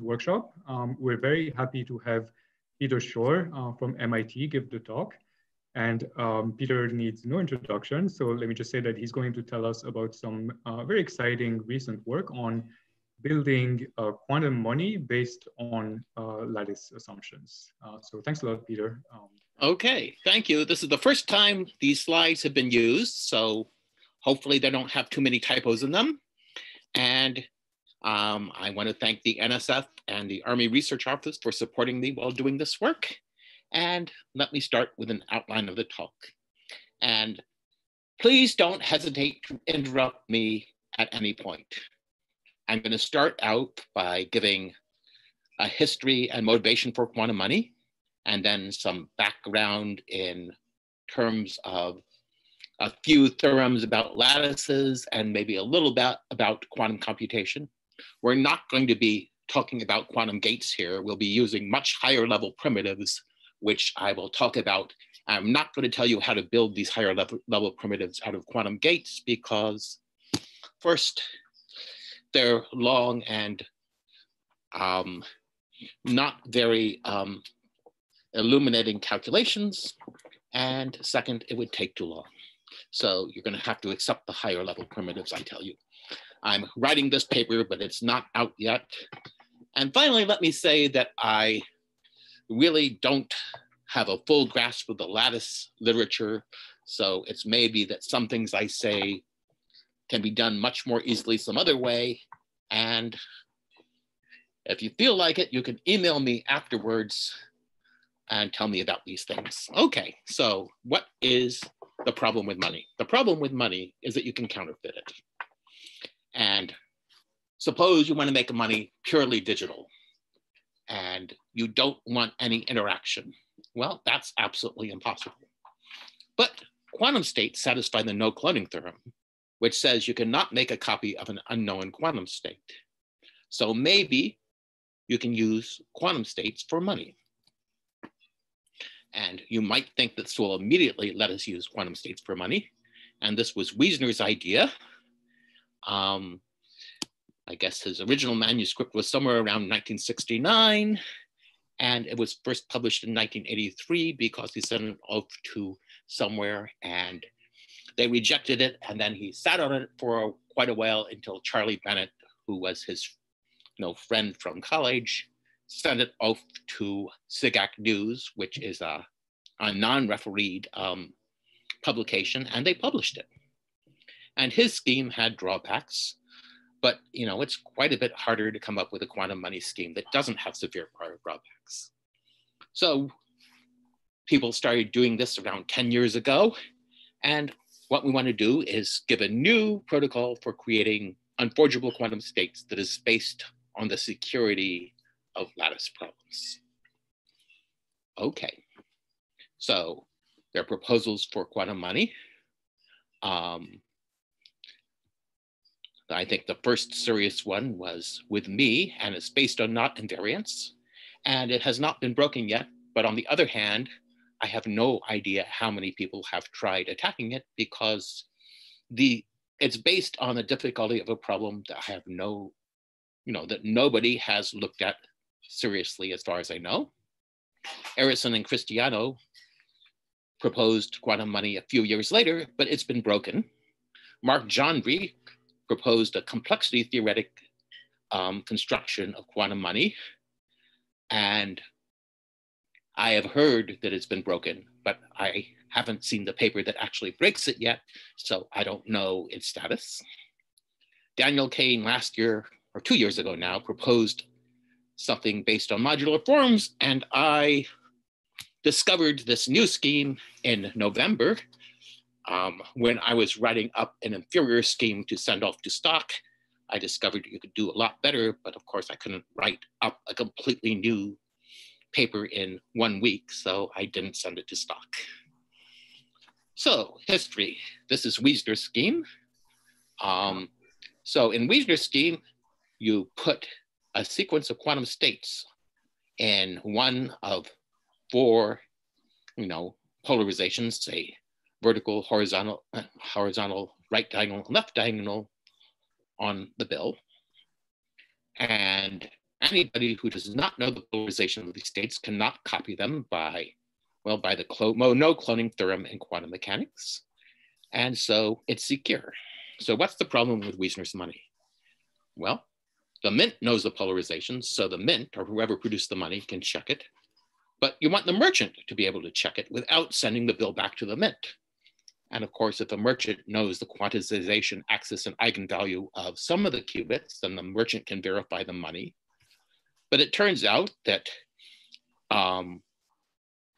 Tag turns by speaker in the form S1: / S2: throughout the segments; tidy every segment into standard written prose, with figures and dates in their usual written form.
S1: workshop. We're very happy to have Peter Shor from MIT give the talk. And Peter needs no introduction, so let me just say that he's going to tell us about some very exciting recent work on building quantum money based on lattice assumptions. So thanks a lot, Peter.
S2: Okay, thank you. This is the first time these slides have been used, so hopefully they don't have too many typos in them. And I want to thank the NSF and the Army Research Office for supporting me while doing this work. And let me start with an outline of the talk. And please don't hesitate to interrupt me at any point. I'm going to start out by giving a history and motivation for quantum money, and then some background in terms of a few theorems about lattices and maybe a little bit about quantum computation. We're not going to be talking about quantum gates here. We'll be using much higher level primitives, which I will talk about. I'm not going to tell you how to build these higher level primitives out of quantum gates because first, they're long and not very illuminating calculations. And second, it would take too long. So you're going to have to accept the higher level primitives, I tell you. I'm writing this paper, but it's not out yet. And finally, let me say that I really don't have a full grasp of the lattice literature. So it's maybe that some things I say can be done much more easily some other way. And if you feel like it, you can email me afterwards and tell me about these things. Okay, so what is the problem with money? The problem with money is that you can counterfeit it. And suppose you want to make money purely digital and you don't want any interaction. Well, that's absolutely impossible. But quantum states satisfy the no cloning theorem, which says you cannot make a copy of an unknown quantum state. So maybe you can use quantum states for money. And you might think that this will immediately let us use quantum states for money. And this was Wiesner's idea. I guess his original manuscript was somewhere around 1969, and it was first published in 1983 because he sent it off to somewhere and they rejected it, and then he sat on it for quite a while until Charlie Bennett, who was his friend from college, sent it off to SIGAC News, which is a non-refereed publication, and they published it. And his scheme had drawbacks, but it's quite a bit harder to come up with a quantum money scheme that doesn't have severe prior drawbacks. So people started doing this around 10 years ago. And what we want to do is give a new protocol for creating unforgeable quantum states that is based on the security of lattice problems. Okay, so there are proposals for quantum money. I think the first serious one was with me, and it's based on knot invariance, and it has not been broken yet. But on the other hand, I have no idea how many people have tried attacking it because it's based on the difficulty of a problem that I have that nobody has looked at seriously as far as I know. Arison and Cristiano proposed quantum money a few years later, but it's been broken. Mark Jandry proposed a complexity theoretic construction of quantum money. And I have heard that it's been broken, but I haven't seen the paper that actually breaks it yet, so I don't know its status. Daniel Kane last year, or 2 years ago now, proposed something based on modular forms, and I discovered this new scheme in November when I was writing up an inferior scheme to send off to stock. I discovered you could do a lot better, but of course I couldn't write up a completely new paper in 1 week, so I didn't send it to stock. So history, this is Wiesner's scheme. So in Wiesner's scheme, you put a sequence of quantum states in one of 4, polarizations, say vertical, horizontal, right diagonal, left diagonal on the bill. And anybody who does not know the polarization of these states cannot copy them by the no cloning theorem in quantum mechanics. And so it's secure. So what's the problem with Wiesner's money? Well, the mint knows the polarization, so the mint or whoever produced the money can check it. But you want the merchant to be able to check it without sending the bill back to the mint. And of course, if the merchant knows the quantization axis and eigenvalue of some of the qubits, then the merchant can verify the money. But it turns out that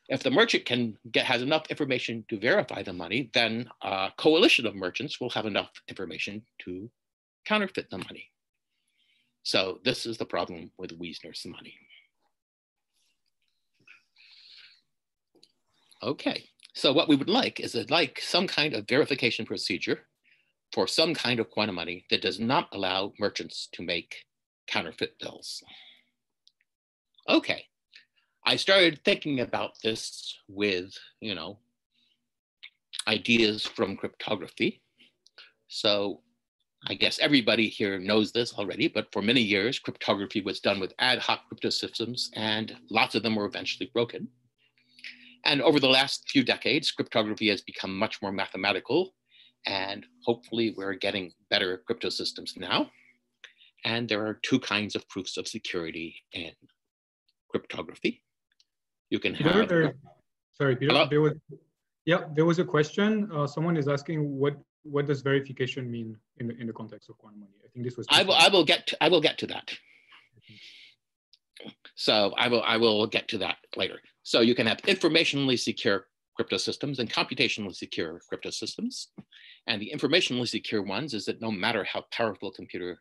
S2: if the merchant has enough information to verify the money, then a coalition of merchants will have enough information to counterfeit the money. So this is the problem with Wiesner's money. Okay, so what we would like is some kind of verification procedure for some kind of quantum money that does not allow merchants to make counterfeit bills. Okay, I started thinking about this with, ideas from cryptography. So I guess everybody here knows this already, but for many years, cryptography was done with ad hoc cryptosystems, and lots of them were eventually broken. And over the last few decades, cryptography has become much more mathematical, and hopefully we're getting better cryptosystems now. And there are two kinds of proofs of security in cryptography. You can have...
S1: Sorry, Peter,
S2: hello?
S1: there was a question. Someone is asking what does verification mean in the context of quantum money? I think this was... I
S2: will get to that. So I will get to that later. So you can have informationally secure cryptosystems and computationally secure cryptosystems. And the informationally secure ones is that no matter how powerful a computer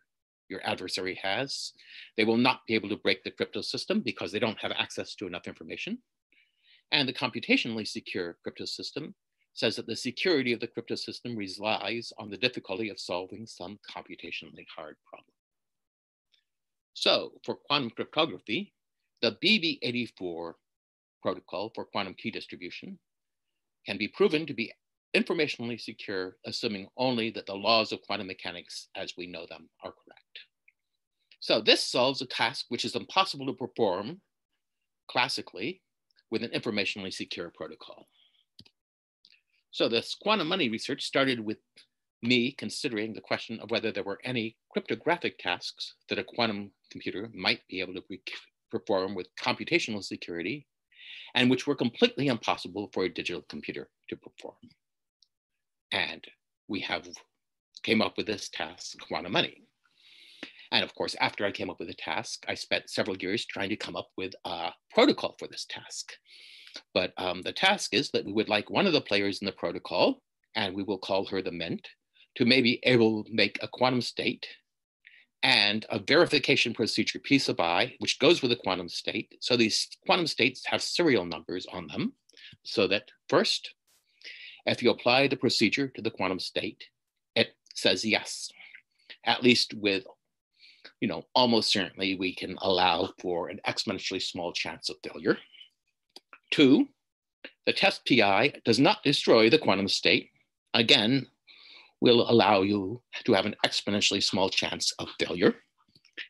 S2: your adversary has, they will not be able to break the cryptosystem because they don't have access to enough information. And the computationally secure cryptosystem says that the security of the cryptosystem relies on the difficulty of solving some computationally hard problem. So for quantum cryptography, the BB84 protocol for quantum key distribution can be proven to be informationally secure, assuming only that the laws of quantum mechanics as we know them are correct. So this solves a task which is impossible to perform classically with an informationally secure protocol. So this quantum money research started with me considering the question of whether there were any cryptographic tasks that a quantum computer might be able to perform with computational security and which were completely impossible for a digital computer to perform. And we came up with this task, quantum money. And of course, after I came up with the task, I spent several years trying to come up with a protocol for this task. But the task is that we would like one of the players in the protocol, and we will call her the mint, to maybe able to make a quantum state and a verification procedure P sub I, which goes with a quantum state. So these quantum states have serial numbers on them, so that first, if you apply the procedure to the quantum state, it says yes, at least with, almost certainly we can allow for an exponentially small chance of failure. 2, the test PI does not destroy the quantum state. Again, will allow you to have an exponentially small chance of failure.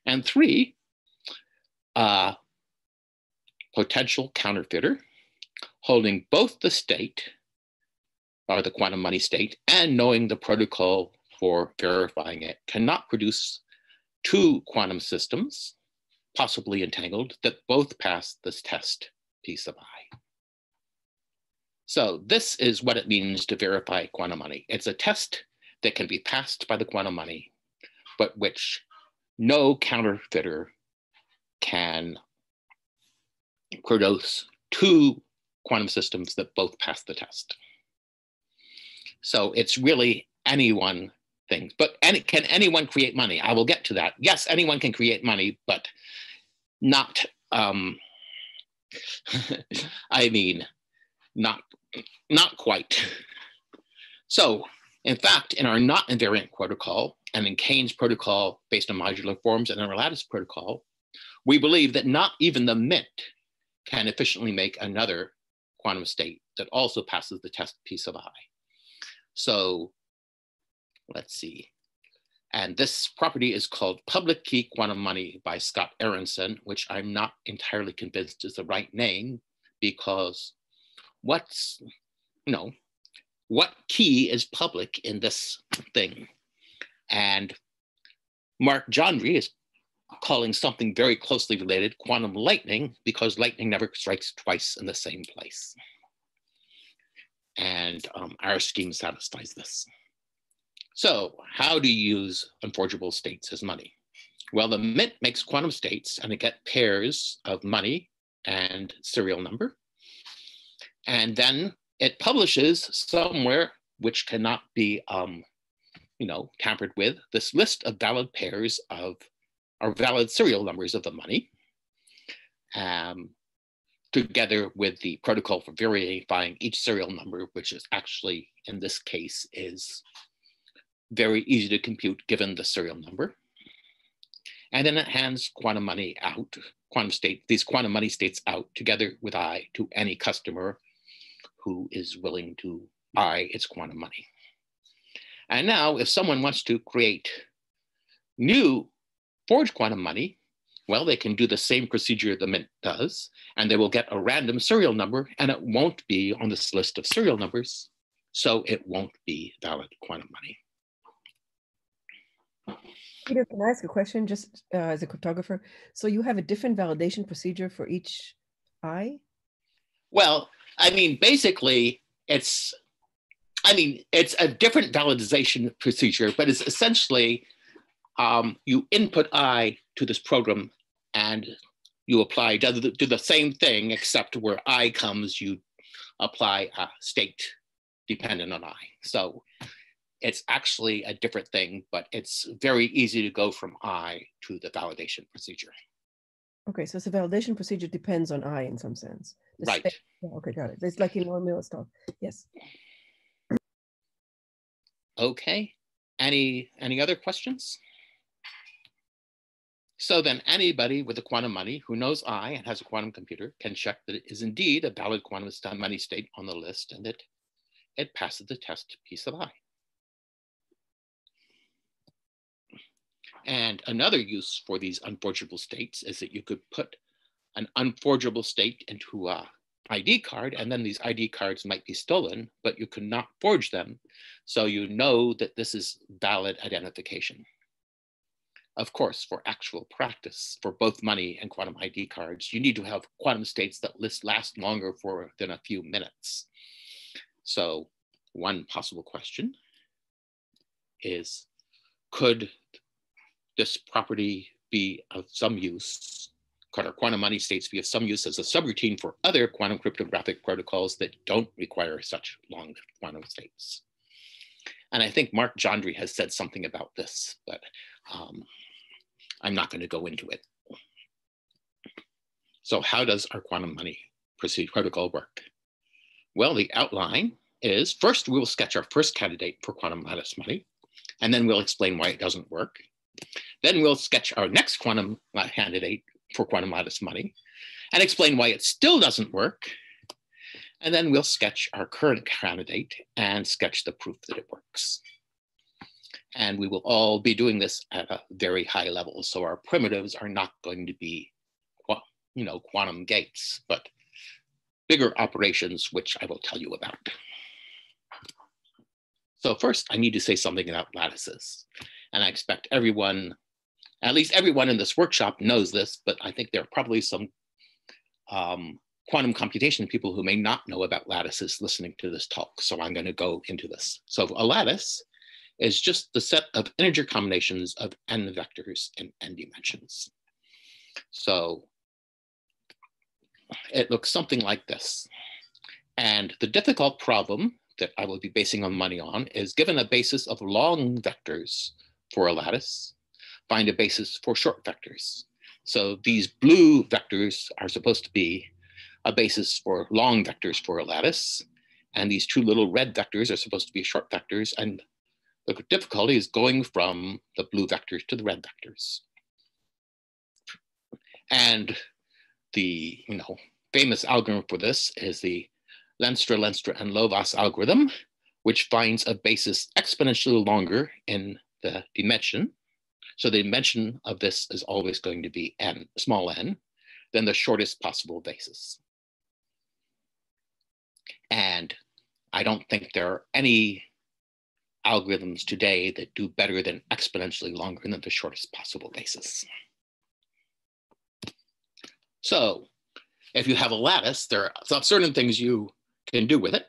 S2: And 3, potential counterfeiter holding both the state, or the quantum money state, and knowing the protocol for verifying it cannot produce 2 quantum systems, possibly entangled, that both pass this test P sub I. So this is what it means to verify quantum money. It's a test that can be passed by the quantum money, but which no counterfeiter can produce 2 quantum systems that both pass the test. So it's really anyone thing, but can anyone create money? I will get to that. Yes, anyone can create money, but not, I mean, not quite. So in fact, in our not invariant protocol and in Kane's protocol based on modular forms and in our lattice protocol, we believe that not even the mint can efficiently make another quantum state that also passes the test P sub I. So let's see. And this property is called public key quantum money by Scott Aronson, which I'm not entirely convinced is the right name, because what key is public in this thing? And Mark Jandry is calling something very closely related quantum lightning, because lightning never strikes twice in the same place. And our scheme satisfies this. So how do you use unforgeable states as money? Well, the Mint makes quantum states, and it gets pairs of money and serial number. And then it publishes somewhere, which cannot be tampered with, this list of valid pairs of, or valid serial numbers of the money, together with the protocol for verifying each serial number, which is actually, in this case, is very easy to compute given the serial number. And then it hands quantum money out, these quantum money states out together with I to any customer who is willing to buy its quantum money. And now if someone wants to create new forged quantum money, well, they can do the same procedure the Mint does, and they will get a random serial number, and it won't be on this list of serial numbers, so it won't be valid quantum money.
S3: Peter, can I ask a question just as a cryptographer? So you have a different validation procedure for each I?
S2: Well, I mean, basically, it's a different validation procedure, but it's essentially you input I to this program and you apply, do the same thing, except where I comes, you apply a state dependent on I. So it's actually a different thing, but it's very easy to go from I to the validation procedure.
S3: Okay, so the validation procedure depends on I in some sense.
S2: Right.
S3: Yeah, okay, got it. It's like in Miller's talk. Yes.
S2: Okay. Any other questions? So then anybody with a quantum money who knows I and has a quantum computer can check that it is indeed a valid quantum money state on the list, and that it passes the test piece of I. And another use for these unforgeable states is that you could put an unforgeable state into a ID card, and then these ID cards might be stolen, but you could not forge them. So you know that this is valid identification. Of course, for actual practice, for both money and quantum ID cards, you need to have quantum states that last longer than a few minutes. So one possible question is, could this property be of some use? Could our quantum money states be of some use as a subroutine for other quantum cryptographic protocols that don't require such long quantum states? And I think Mark Jandry has said something about this, but I'm not going to go into it. So how does our quantum money protocol work? Well, the outline is, first we will sketch our first candidate for quantum lattice money, and then we'll explain why it doesn't work. Then we'll sketch our next quantum candidate for quantum lattice money and explain why it still doesn't work. And then we'll sketch our current candidate and sketch the proof that it works. And we will all be doing this at a very high level. So our primitives are not going to be, quantum gates, but bigger operations, which I will tell you about. So first, I need to say something about lattices. And I expect everyone, at least everyone in this workshop knows this, but I think there are probably some quantum computation people who may not know about lattices listening to this talk. So I'm going to go into this. So a lattice is just the set of integer combinations of n vectors in n dimensions. So it looks something like this. And the difficult problem that I will be basing on money on is, given a basis of long vectors for a lattice, find a basis for short vectors. So these blue vectors are supposed to be a basis for long vectors for a lattice. And these two little red vectors are supposed to be short vectors. And the difficulty is going from the blue vectors to the red vectors. And the famous algorithm for this is the Lenstra, and Lovász algorithm, which finds a basis exponentially longer in the dimension. So the dimension of this is always going to be n, small n, then the shortest possible basis. And I don't think there are any algorithms today that do better than exponentially longer than the shortest possible basis. So if you have a lattice, there are certain things you can do with it.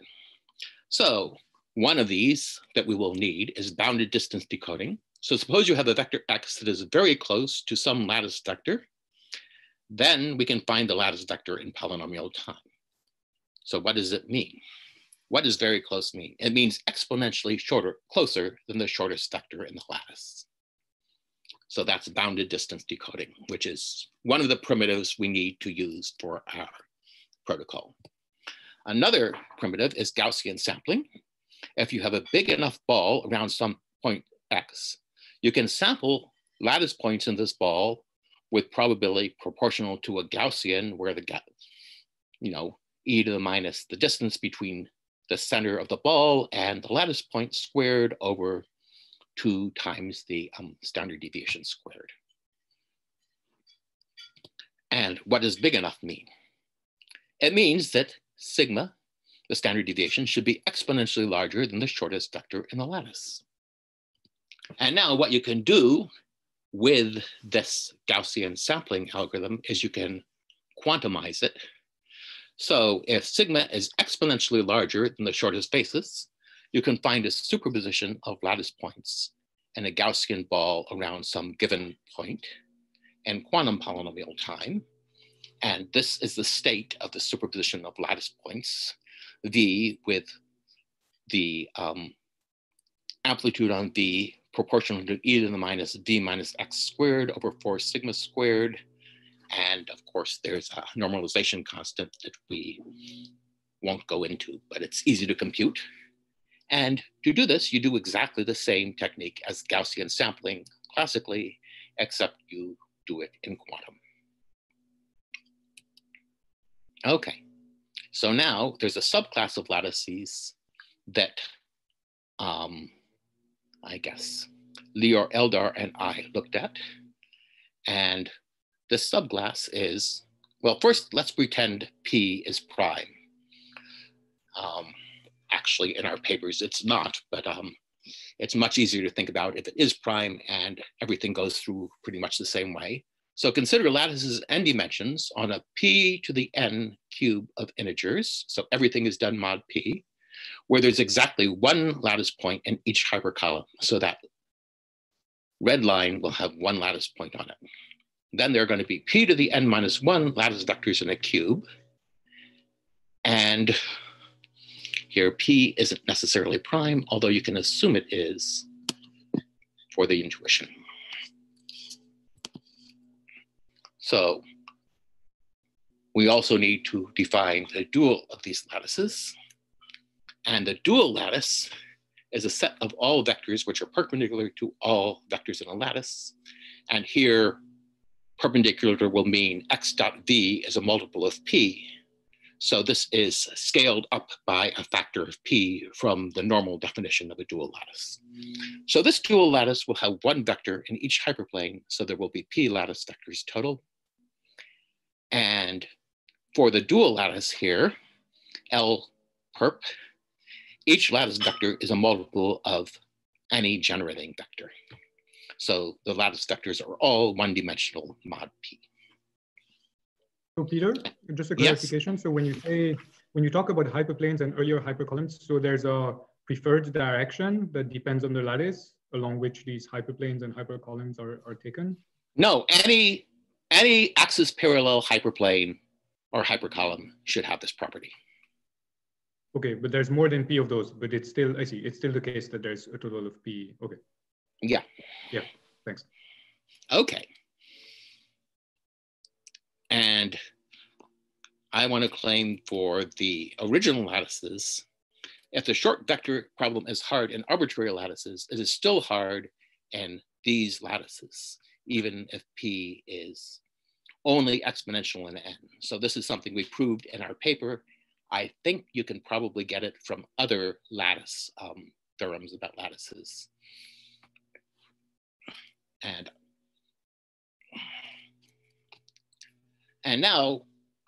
S2: So one of these that we will need is bounded distance decoding. So suppose you have a vector x that is very close to some lattice vector, then we can find the lattice vector in polynomial time. So what does it mean? What does very close mean? It means exponentially closer than the shortest vector in the lattice. So that's bounded distance decoding, which is one of the primitives we need to use for our protocol. Another primitive is Gaussian sampling. If you have a big enough ball around some point x, you can sample lattice points in this ball with probability proportional to a Gaussian, where the, e to the minus the distance between the center of the ball and the lattice point squared over 2 times the standard deviation squared. And what does big enough mean? It means that sigma, the standard deviation, should be exponentially larger than the shortest vector in the lattice. And now what you can do with this Gaussian sampling algorithm is you can quantize it. So if sigma is exponentially larger than the shortest basis, you can find a superposition of lattice points and a Gaussian ball around some given point in quantum polynomial time. And this is the state of the superposition of lattice points, V with the amplitude on V proportional to e to the minus V minus x squared over 4 sigma squared. And of course, there's a normalization constant that we won't go into, but it's easy to compute. And to do this, you do exactly the same technique as Gaussian sampling classically, except you do it in quantum. Okay, so now there's a subclass of lattices that I guess Lior, Eldar, and I looked at. And this subclass is, well, first let's pretend P is prime. Actually, in our papers, it's not, but it's much easier to think about if it is prime and everything goes through pretty much the same way. So consider lattices n dimensions on a p to the n cube of integers. So everything is done mod p, where there's exactly one lattice point in each hypercolumn. So that red line will have one lattice point on it. Then there are going to be p to the n minus 1 lattice vectors in a cube. And here p isn't necessarily prime, although you can assume it is for the intuition. So we also need to define the dual of these lattices. And the dual lattice is a set of all vectors which are perpendicular to all vectors in a lattice. And here, perpendicular will mean x dot v is a multiple of p. So this is scaled up by a factor of p from the normal definition of a dual lattice. So this dual lattice will have one vector in each hyperplane, so there will be p lattice vectors total. And for the dual lattice here, L perp, each lattice vector is a multiple of any generating vector. So the lattice vectors are all one-dimensional mod p.
S1: So Peter, just a clarification. Yes. So when you talk about hyperplanes and earlier hypercolumns, so there's a preferred direction that depends on the lattice along which these hyperplanes and hypercolumns are taken?
S2: No, any axis parallel hyperplane or hypercolumn should have this property.
S1: Okay, but there's more than p of those, but it's still, I see, it's still the case that there's a total of p. Okay.
S2: Yeah.
S1: Yeah, thanks.
S2: Okay. And I want to claim for the original lattices, if the short vector problem is hard in arbitrary lattices, it is still hard in these lattices, even if p is only exponential in n. So this is something we proved in our paper. I think you can probably get it from other lattice theorems about lattices. And now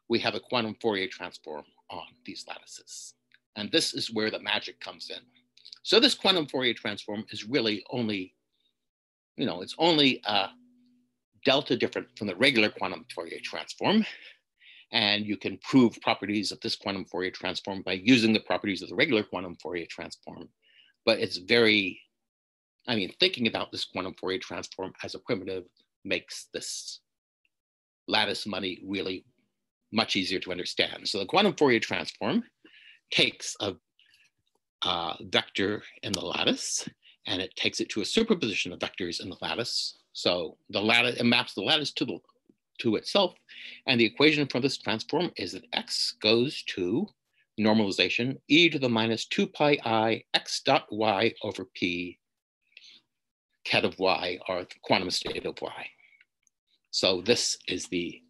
S2: we have a quantum Fourier transform on these lattices. And this is where the magic comes in. So this quantum Fourier transform is really only, it's only delta different from the regular quantum Fourier transform. And you can prove properties of this quantum Fourier transform by using the properties of the regular quantum Fourier transform. But it's very, thinking about this quantum Fourier transform as a primitive makes this lattice money really much easier to understand. So the quantum Fourier transform takes a vector in the lattice and it takes it to a superposition of vectors in the lattice. So the lattice, it maps the lattice to itself. And the equation for this transform is that x goes to normalization e to the minus 2 pi I x dot y over p ket of y, or the quantum state of y. So this is the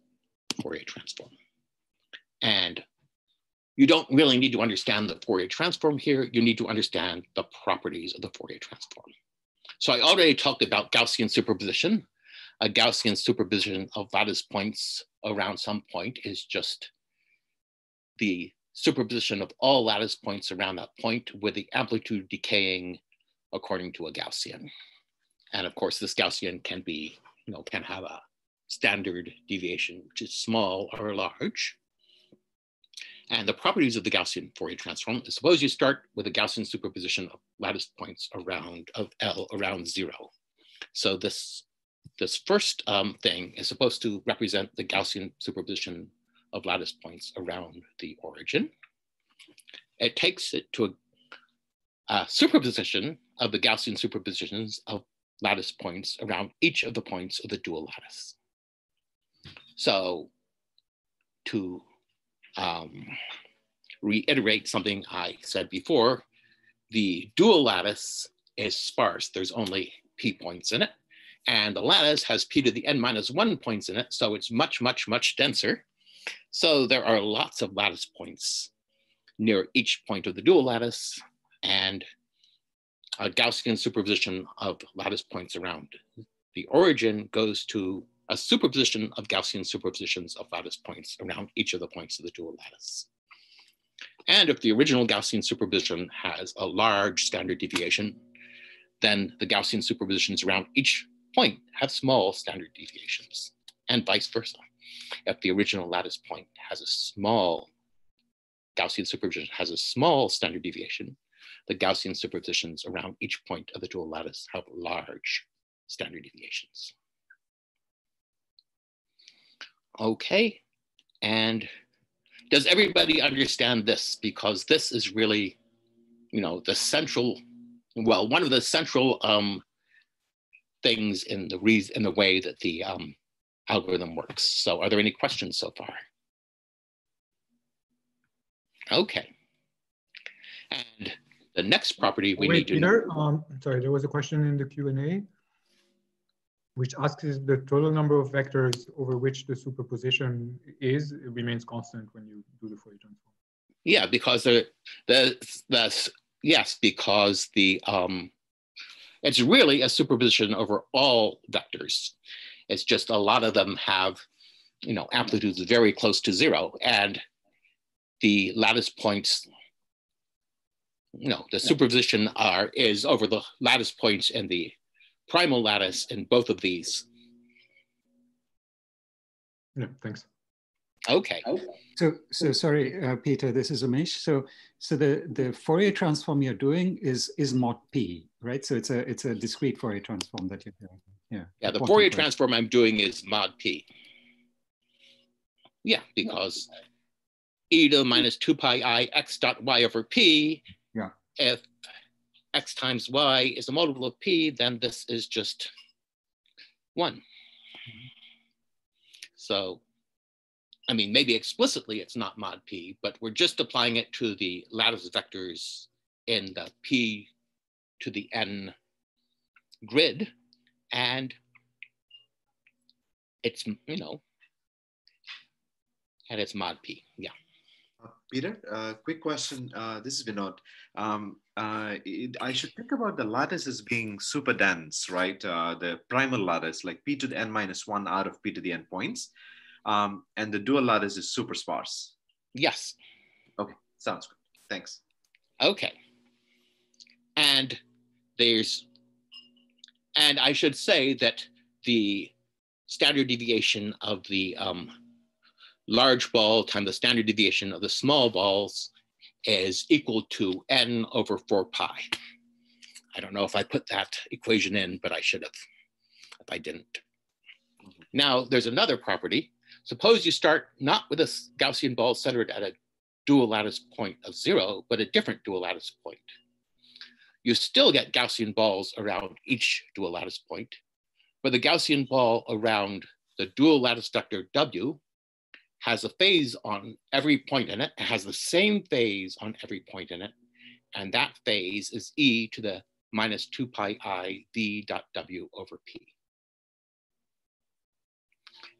S2: Fourier transform. And you don't really need to understand the Fourier transform here. You need to understand the properties of the Fourier transform. So I already talked about Gaussian superposition. A Gaussian superposition of lattice points around some point is just the superposition of all lattice points around that point with the amplitude decaying according to a Gaussian. And of course, this Gaussian can be, can have a standard deviation, which is small or large. And the properties of the Gaussian Fourier transform is, suppose you start with a Gaussian superposition of lattice points around L around 0. So this first thing is supposed to represent the Gaussian superposition of lattice points around the origin. It takes it to a superposition of the Gaussian superpositions of lattice points around each of the points of the dual lattice. So to reiterate something I said before, the dual lattice is sparse. There's only p points in it. And the lattice has p to the n minus 1 points in it. So it's much, much, much denser. So there are lots of lattice points near each point of the dual lattice. And a Gaussian superposition of lattice points around the origin goes to a superposition of Gaussian superpositions of lattice points around each of the points of the dual lattice. And if the original Gaussian superposition has a large standard deviation, then the Gaussian superpositions around each point have small standard deviations, and vice versa. If the original lattice point has a small Gaussian superposition has a small standard deviation, the Gaussian superpositions around each point of the dual lattice have large standard deviations. Okay, and does everybody understand this? Because this is really, the central, well, one of the central things in the way that the algorithm works. So are there any questions so far? Okay. And the next property we need to know.
S1: Sorry, there was a question in the Q&A which asks if the total number of vectors over which the superposition remains constant when you do the Fourier transform.
S2: Yeah, because because it's really a superposition over all vectors. It's just a lot of them have, amplitudes very close to 0, and the lattice points, the superposition is over the lattice points in the primal lattice in both of these.
S1: Yeah, thanks.
S2: Okay.
S4: So sorry, Peter, this is Umesh. So the Fourier transform you're doing is mod P, right? So it's a discrete Fourier transform that you're doing. Yeah.
S2: Yeah, the Fourier transform I'm doing is mod P. Yeah, because e to the minus 2 pi I x dot y over p.
S4: Yeah.
S2: If x times y is a multiple of p, then this is just 1. So, maybe explicitly it's not mod p, but we're just applying it to the lattice vectors in the p to the n grid. And it's, and it's mod p, yeah.
S5: Peter, quick question. This is Vinod. I should think about the lattice as being super dense, right? The primal lattice, like p to the n minus 1 out of p to the n points. And the dual lattice is super sparse.
S2: Yes.
S5: Okay, sounds good. Thanks.
S2: Okay. And I should say that the standard deviation of the large ball times the standard deviation of the small balls is equal to n over 4 pi. I don't know if I put that equation in, but I should have if I didn't. Now, there's another property. Suppose you start not with a Gaussian ball centered at a dual lattice point of 0, but a different dual lattice point. You still get Gaussian balls around each dual lattice point, but the Gaussian ball around the dual lattice vector W has a phase on every point in it. It has the same phase on every point in it. And that phase is e to the minus 2 pi I v dot W over P.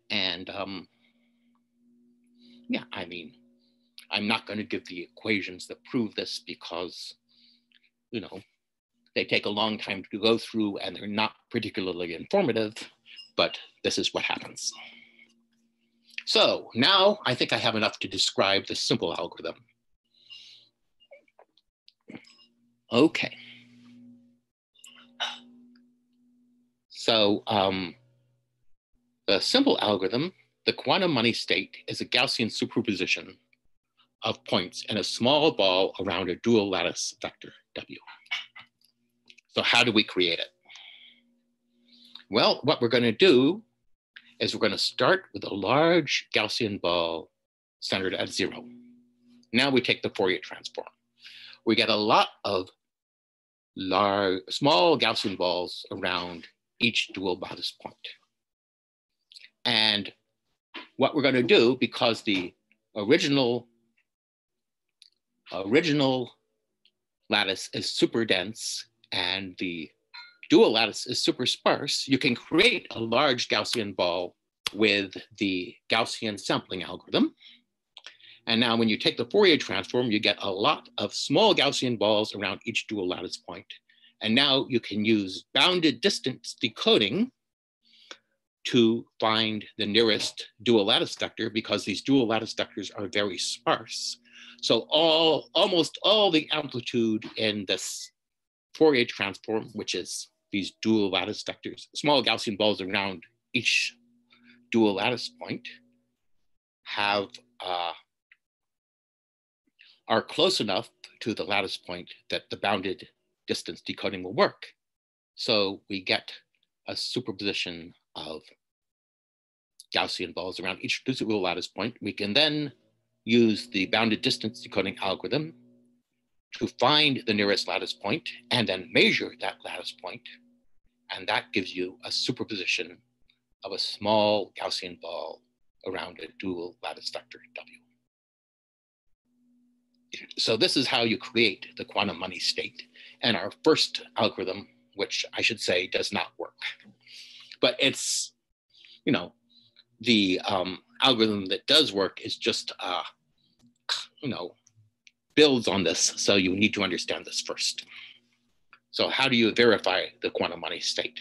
S2: And yeah, I mean, I'm not going to give the equations that prove this because, you know, they take a long time to go through and they're not particularly informative, but this is what happens. So now I think I have enough to describe the simple algorithm. Okay. So the simple algorithm, the quantum money state, is a Gaussian superposition of points in a small ball around a dual lattice vector W. So how do we create it? Well, what we're going to do is we're going to start with a large Gaussian ball centered at 0. Now we take the Fourier transform. We get a lot of small Gaussian balls around each dual lattice point. And what we're going to do, because the original lattice is super dense and the dual lattice is super sparse, you can create a large Gaussian ball with the Gaussian sampling algorithm. And now when you take the Fourier transform, you get a lot of small Gaussian balls around each dual lattice point. And now you can use bounded distance decoding to find the nearest dual lattice vector, because these dual lattice vectors are very sparse. So almost all the amplitude in this Fourier transform, which is these dual lattice vectors, small Gaussian balls around each dual lattice point, are close enough to the lattice point that the bounded distance decoding will work. So we get a superposition of Gaussian balls around each dual lattice point. We can then use the bounded distance decoding algorithm to find the nearest lattice point and then measure that lattice point. And that gives you a superposition of a small Gaussian ball around a dual lattice vector W. So this is how you create the quantum money state. And our first algorithm, which I should say does not work. But it's, you know, the algorithm that does work is just, you know, builds on this. So you need to understand this first. So how do you verify the quantum money state?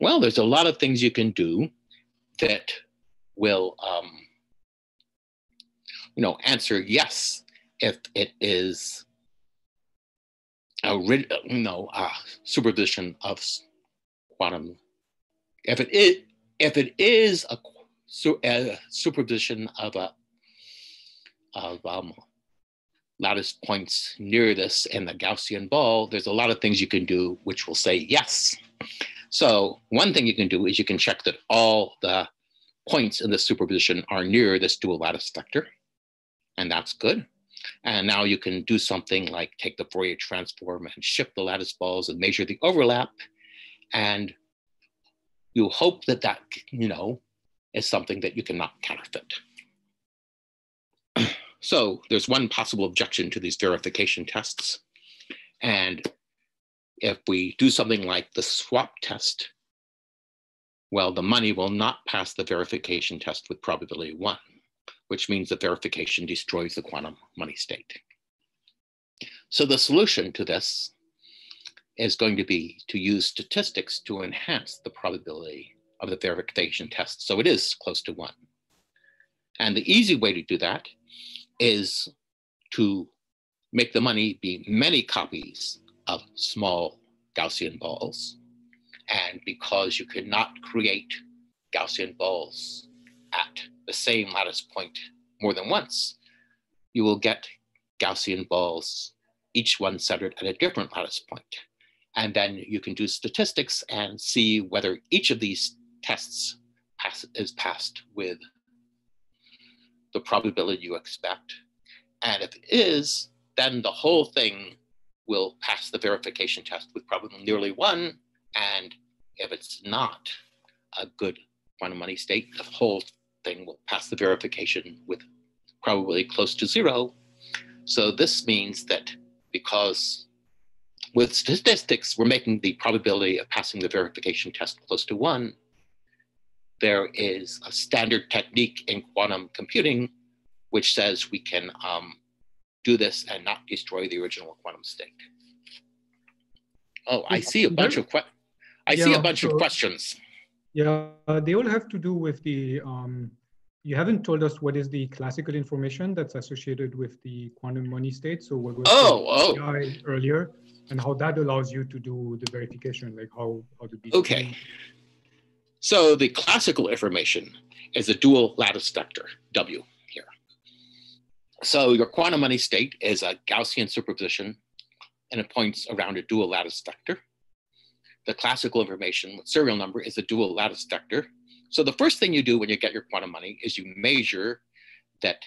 S2: Well, there's a lot of things you can do that will, you know, answer yes if it is a, you know, a superposition of quantum. If it is a superposition of lattice points near this in the Gaussian ball, there's a lot of things you can do which will say yes. So one thing you can do is you can check that all the points in the superposition are near this dual lattice vector, and that's good. And now you can do something like take the Fourier transform and shift the lattice balls and measure the overlap, and you hope that that, you know, is something that you cannot counterfeit. So there's one possible objection to these verification tests. And if we do something like the swap test, well, the money will not pass the verification test with probability 1. which means that verification destroys the quantum money state. So the solution to this is going to be to use statistics to enhance the probability of the verification test, so it is close to 1. And the easy way to do that is to make the money be many copies of small Gaussian balls. And because you cannot create Gaussian balls at the same lattice point more than once, you will get Gaussian balls, each one centered at a different lattice point. And then you can do statistics and see whether each of these tests is passed with the probability you expect. And if it is, then the whole thing will pass the verification test with probably nearly 1. And if it's not a good quantum money state, the whole thing will pass the verification with probably close to 0. So this means that because with statistics, we're making the probability of passing the verification test close to 1, there is a standard technique in quantum computing which says we can do this and not destroy the original quantum state. Oh, I see a bunch of questions.
S1: Yeah, they all have to do with the, you haven't told us what is the classical information that's associated with the quantum money state. So what was earlier, and how that allows you to do the verification, like how to be.
S2: Okay. So the classical information is a dual lattice vector, W here. So your quantum money state is a Gaussian superposition and it points around a dual lattice vector. The classical information with serial number is a dual lattice vector. So the first thing you do when you get your quantum money is you measure that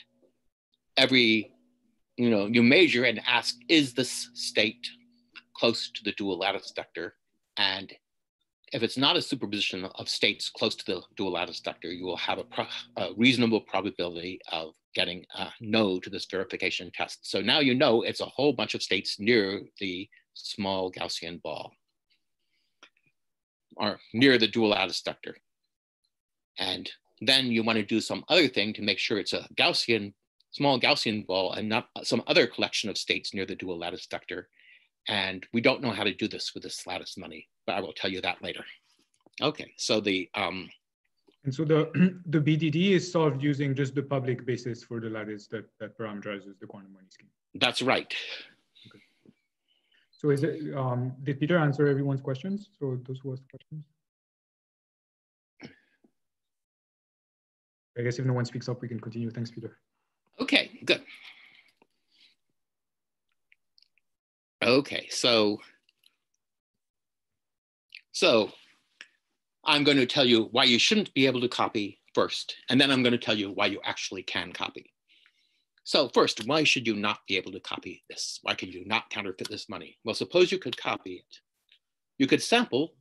S2: you measure and ask, is this state close to the dual lattice vector? And if it's not a superposition of states close to the dual lattice vector, you will have a reasonable probability of getting a no to this verification test. So now you know it's a whole bunch of states near the small Gaussian ball, or near the dual lattice vector. And then you want to do some other thing to make sure it's a small Gaussian ball and not some other collection of states near the dual lattice vector. And we don't know how to do this with this lattice money, but I will tell you that later. Okay, so
S1: and so the BDD is solved using just the public basis for the lattice that parameterizes the quantum money scheme.
S2: That's right.
S1: Okay. So is it, did Peter answer everyone's questions? So those who asked questions? I guess if no one speaks up, we can continue. Thanks, Peter.
S2: Okay, good. Okay, so I'm going to tell you why you shouldn't be able to copy first, and then I'm going to tell you why you actually can copy. So first, why should you not be able to copy this? Why can you not counterfeit this money? Well, suppose you could copy it. You could sample.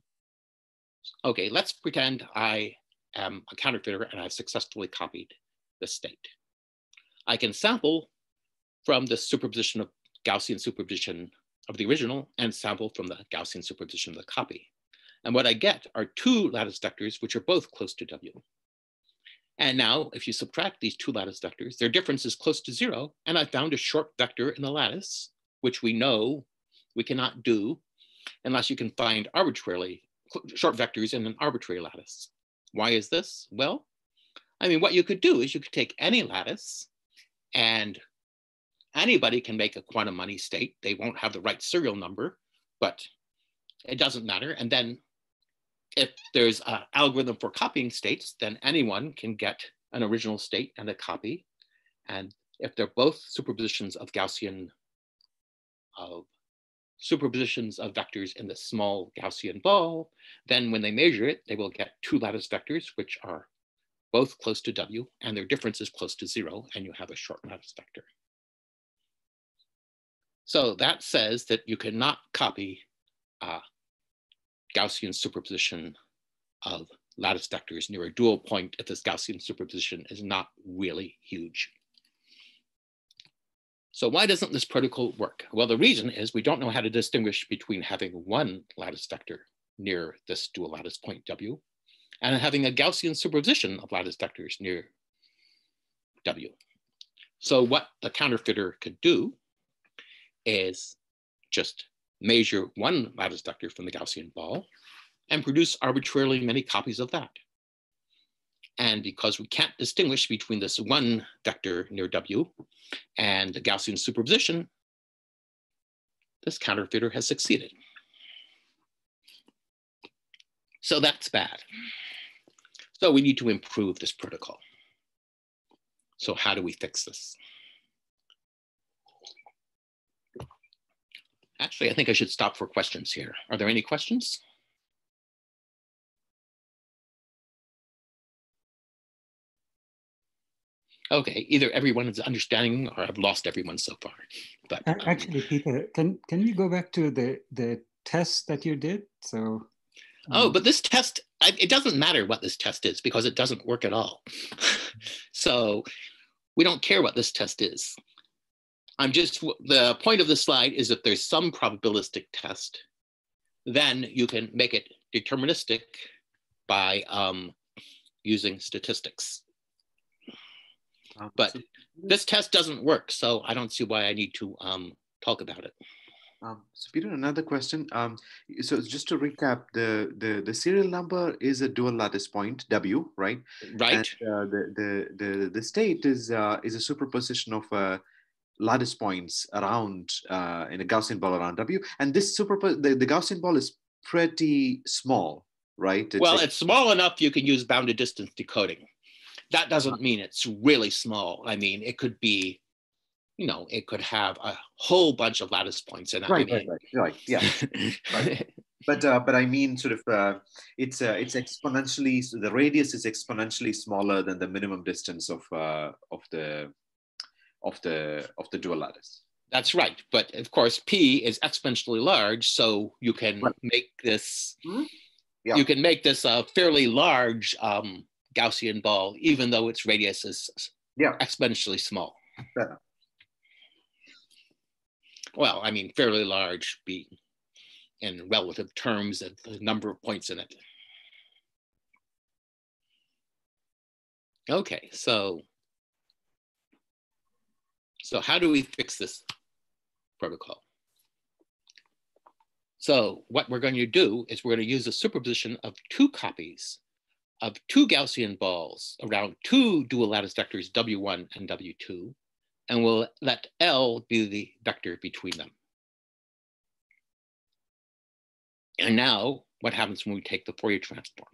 S2: Okay, let's pretend I am a counterfeiter and I've successfully copied the state. I can sample from the superposition of Gaussian superposition of the original and sample from the Gaussian superposition of the copy. And what I get are two lattice vectors, which are both close to W. And now if you subtract these two lattice vectors, their difference is close to 0. And I found a short vector in the lattice, which we know we cannot do unless you can find arbitrarily short vectors in an arbitrary lattice. Why is this? Well, I mean, what you could do is you could take any lattice and anybody can make a quantum money state. They won't have the right serial number, but it doesn't matter. And then if there's an algorithm for copying states, then anyone can get an original state and a copy. And if they're both superpositions of superpositions of vectors in the small Gaussian ball, then when they measure it, they will get two lattice vectors, which are both close to W, and their difference is close to 0, and you have a short lattice vector. So that says that you cannot copy Gaussian superposition of lattice vectors near a dual point if this Gaussian superposition is not really huge. So why doesn't this protocol work? Well, the reason is we don't know how to distinguish between having one lattice vector near this dual lattice point W and having a Gaussian superposition of lattice vectors near W. So what the counterfeiter could do is just measure one lattice vector from the Gaussian ball and produce arbitrarily many copies of that. And because we can't distinguish between this one vector near W and the Gaussian superposition, this counterfeiter has succeeded. So that's bad. So we need to improve this protocol. So how do we fix this? Actually, I think I should stop for questions here. Are there any questions? Okay, either everyone is understanding or I've lost everyone so far. But
S4: actually, Peter, can you go back to the test that you did? So.
S2: Oh, but this test, it doesn't matter what this test is because it doesn't work at all. So we don't care what this test is. The point of this slide is if there's some probabilistic test, then you can make it deterministic by using statistics. But this test doesn't work, so I don't see why I need to talk about it.
S5: So Peter, another question. So just to recap, the serial number is a dual lattice point W, right?
S2: Right.
S5: And the state is a superposition of lattice points around in a Gaussian ball around W. And this the Gaussian ball is pretty small, right?
S2: It's small enough you can use bounded distance decoding. That doesn't mean it's really small. I mean, it could be, it could have a whole bunch of lattice points in it.
S5: Right, yeah. Right. But I mean, sort of, it's exponentially. So the radius is exponentially smaller than the minimum distance of the dual lattice.
S2: That's right. But of course, P is exponentially large, so you can make this. Mm-hmm. Yeah. You can make this a fairly large Gaussian ball, even though its radius is exponentially small.
S5: Fair.
S2: Well, I mean, fairly large be in relative terms of the number of points in it. Okay, so how do we fix this protocol? So what we're going to do is we're going to use a superposition of two copies of two Gaussian balls around two dual lattice vectors W1 and W2, and we'll let L be the vector between them. And now, what happens when we take the Fourier transform?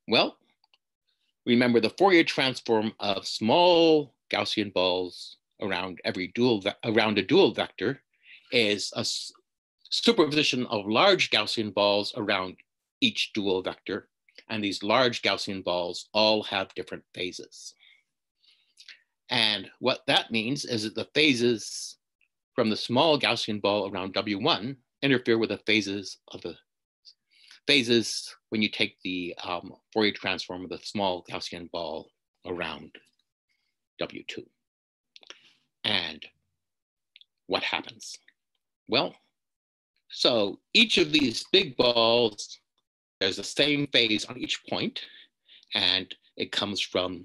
S2: Well, remember the Fourier transform of small Gaussian balls around a dual vector is a superposition of large Gaussian balls around each dual vector. And these large Gaussian balls all have different phases. And what that means is that the phases from the small Gaussian ball around W1 interfere with the phases when you take the Fourier transform of the small Gaussian ball around W2. And what happens? Well, so each of these big balls, there's the same phase on each point, and it comes from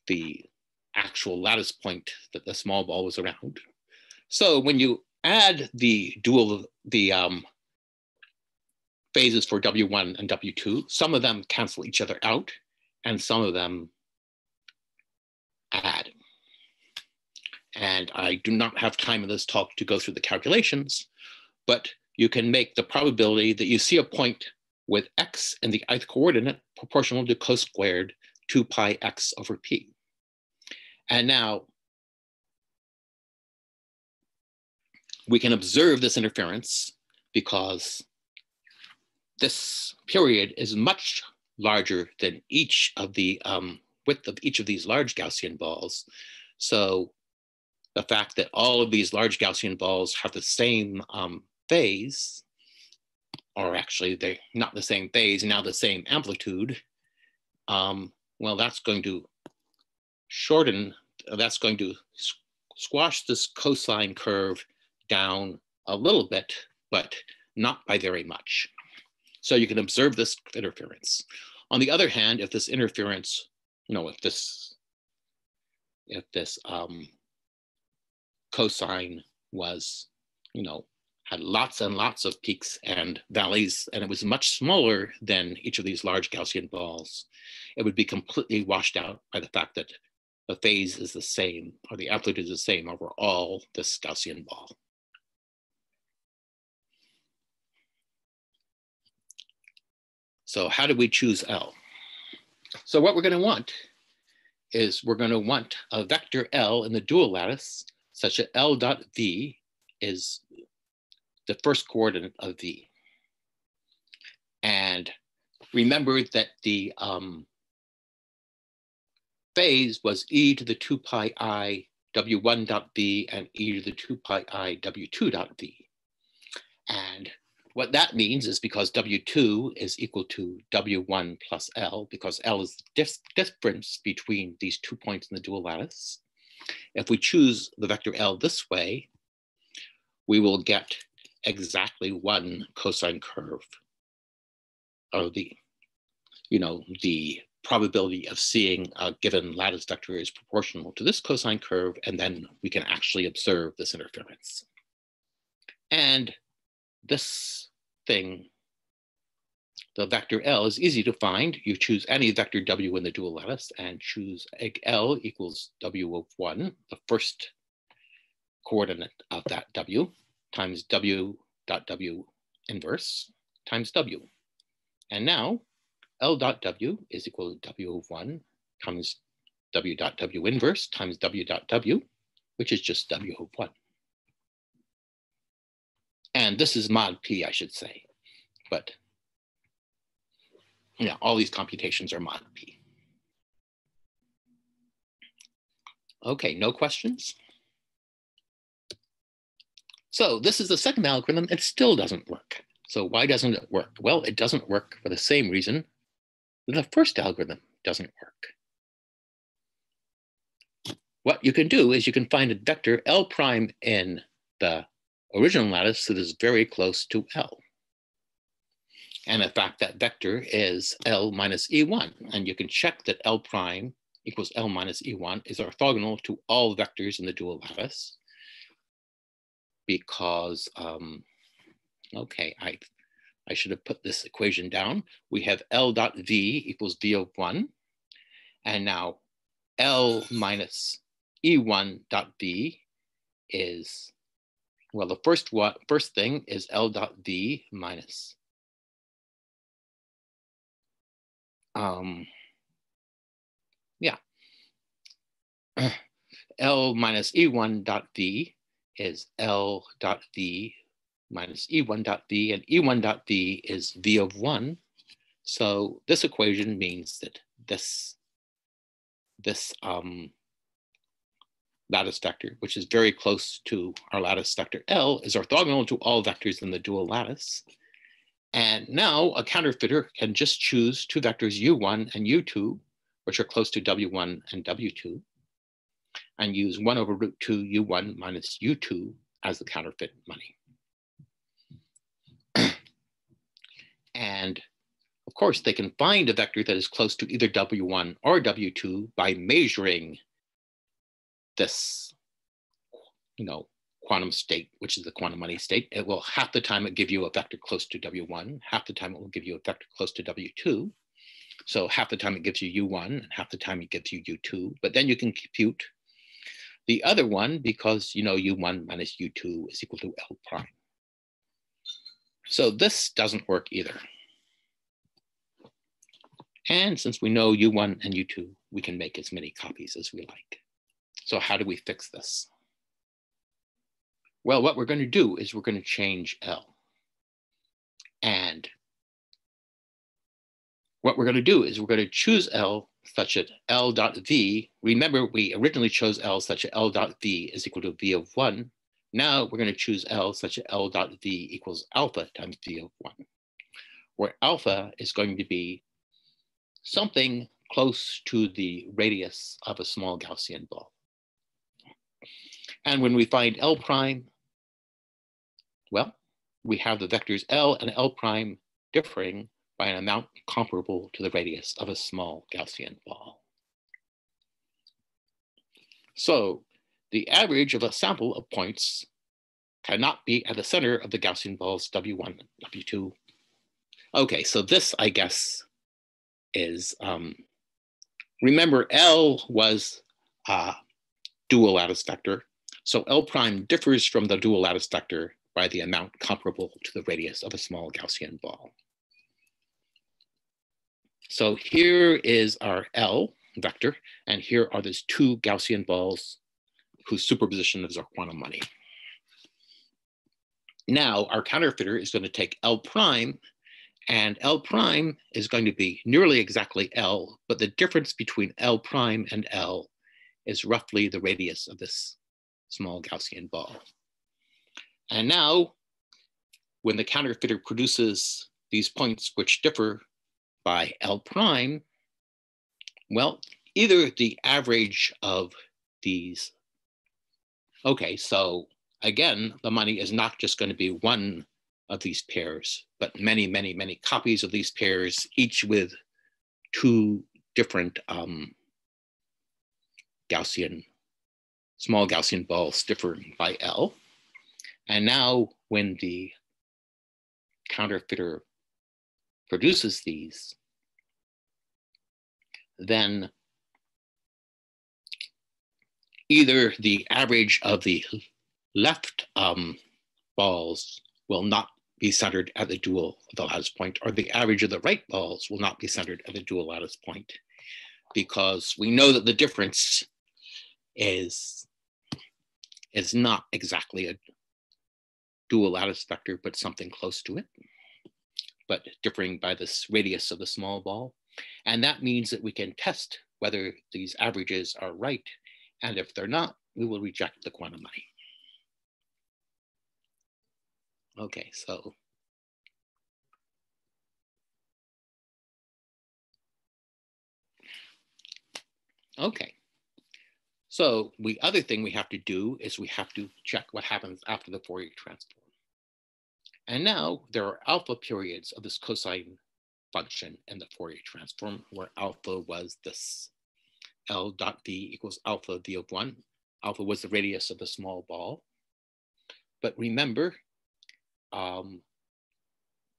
S2: the actual lattice point that the small ball was around. So when you add the phases for W1 and W2, some of them cancel each other out, and some of them add. And I do not have time in this talk to go through the calculations, but you can make the probability that you see a point with x in the ith coordinate proportional to co-squared 2 pi x over p. And now we can observe this interference because this period is much larger than each of the width of each of these large Gaussian balls. So the fact that all of these large Gaussian balls have the same phase, or actually they're not the same phase, now the same amplitude, well, that's going to shorten, that's going to squash this cosine curve down a little bit, but not by very much. So you can observe this interference. On the other hand, if this interference, if this if this cosine was, had lots and lots of peaks and valleys, and it was much smaller than each of these large Gaussian balls, it would be completely washed out by the fact that the phase is the same, or the amplitude is the same over all this Gaussian ball. So how do we choose L? So what we're going to want is we're going to want a vector L in the dual lattice such that L dot V is the first coordinate of V. And remember that the phase was e to the 2 pi I W1 dot V and e to the 2 pi I W2 dot V. And what that means is because W2 is equal to W1 plus L, because L is the difference between these 2 points in the dual lattice. If we choose the vector L this way, we will get exactly one cosine curve, or the probability of seeing a given lattice vector is proportional to this cosine curve, and then we can actually observe this interference. And this thing, the vector L, is easy to find. You choose any vector W in the dual lattice and choose L equals W of 1, the first coordinate of that W, times W dot W inverse times W. And now L dot W is equal to W of 1 times W dot W inverse times W dot W, which is just W of 1. And this is mod P, I should say. But yeah, all these computations are mod P. Okay, no questions? So this is the second algorithm. It still doesn't work. So why doesn't it work? Well, it doesn't work for the same reason that the first algorithm doesn't work. What you can do is you can find a vector L prime in the original lattice that is very close to L. And in fact, that vector is L minus E1. And you can check that L prime equals L minus E1 is orthogonal to all vectors in the dual lattice. Because, okay, I should have put this equation down. We have L dot V equals V of 1. And now L minus E1 dot V is, well, the first thing is L dot V minus L minus E1 dot V is L dot V minus E1 dot V, and E1 dot V is V of 1. So this equation means that this lattice vector, which is very close to our lattice vector L, is orthogonal to all vectors in the dual lattice. And now a counterfeiter can just choose two vectors U1 and U2, which are close to W1 and W2, and use 1 over root 2 U1 minus U2 as the counterfeit money. And of course, they can find a vector that is close to either W1 or W2 by measuring this, quantum state, which is the quantum money state. It will, half the time it give you a vector close to W1, half the time it will give you a vector close to W2. So half the time it gives you U1 and half the time it gives you U2, but then you can compute the other one because U1 minus U2 is equal to L prime. So this doesn't work either. And since we know U1 and U2, we can make as many copies as we like. So how do we fix this? Well, what we're going to do is we're going to change L. And what we're going to do is we're going to choose L such that L dot V, remember we originally chose L such that L dot V is equal to V of 1. Now we're going to choose L such that L dot V equals alpha times V of 1, where alpha is going to be something close to the radius of a small Gaussian ball. And when we find L prime, well, we have the vectors L and L prime differing by an amount comparable to the radius of a small Gaussian ball. So the average of a sample of points cannot be at the center of the Gaussian balls W1 and W2. Okay, so this, I guess, is, remember L was a dual lattice vector. So L prime differs from the dual lattice vector by the amount comparable to the radius of a small Gaussian ball. So here is our L vector, and here are these two Gaussian balls whose superposition is our quantum money. Now our counterfeiter is going to take L prime, and L prime is going to be nearly exactly L, but the difference between L prime and L is roughly the radius of this small Gaussian ball. And now, when the counterfeiter produces these points which differ by L prime, well, either the average of these, okay, so again, the money is not just going to be one of these pairs, but many, many, many copies of these pairs, each with two different small Gaussian balls differing by L. And now when the counterfeiter produces these, then either the average of the left balls will not be centered at the dual of the lattice point, or the average of the right balls will not be centered at the dual lattice point, because we know that the difference is not exactly a dual lattice vector, but something close to it, but differing by this radius of the small ball. And that means that we can test whether these averages are right. And if they're not, we will reject the quantum money. Okay, so. Okay. So the other thing we have to do is we have to check what happens after the Fourier transform. And now there are alpha periods of this cosine function in the Fourier transform, where alpha was this L dot V equals alpha V of 1. Alpha was the radius of the small ball. But remember,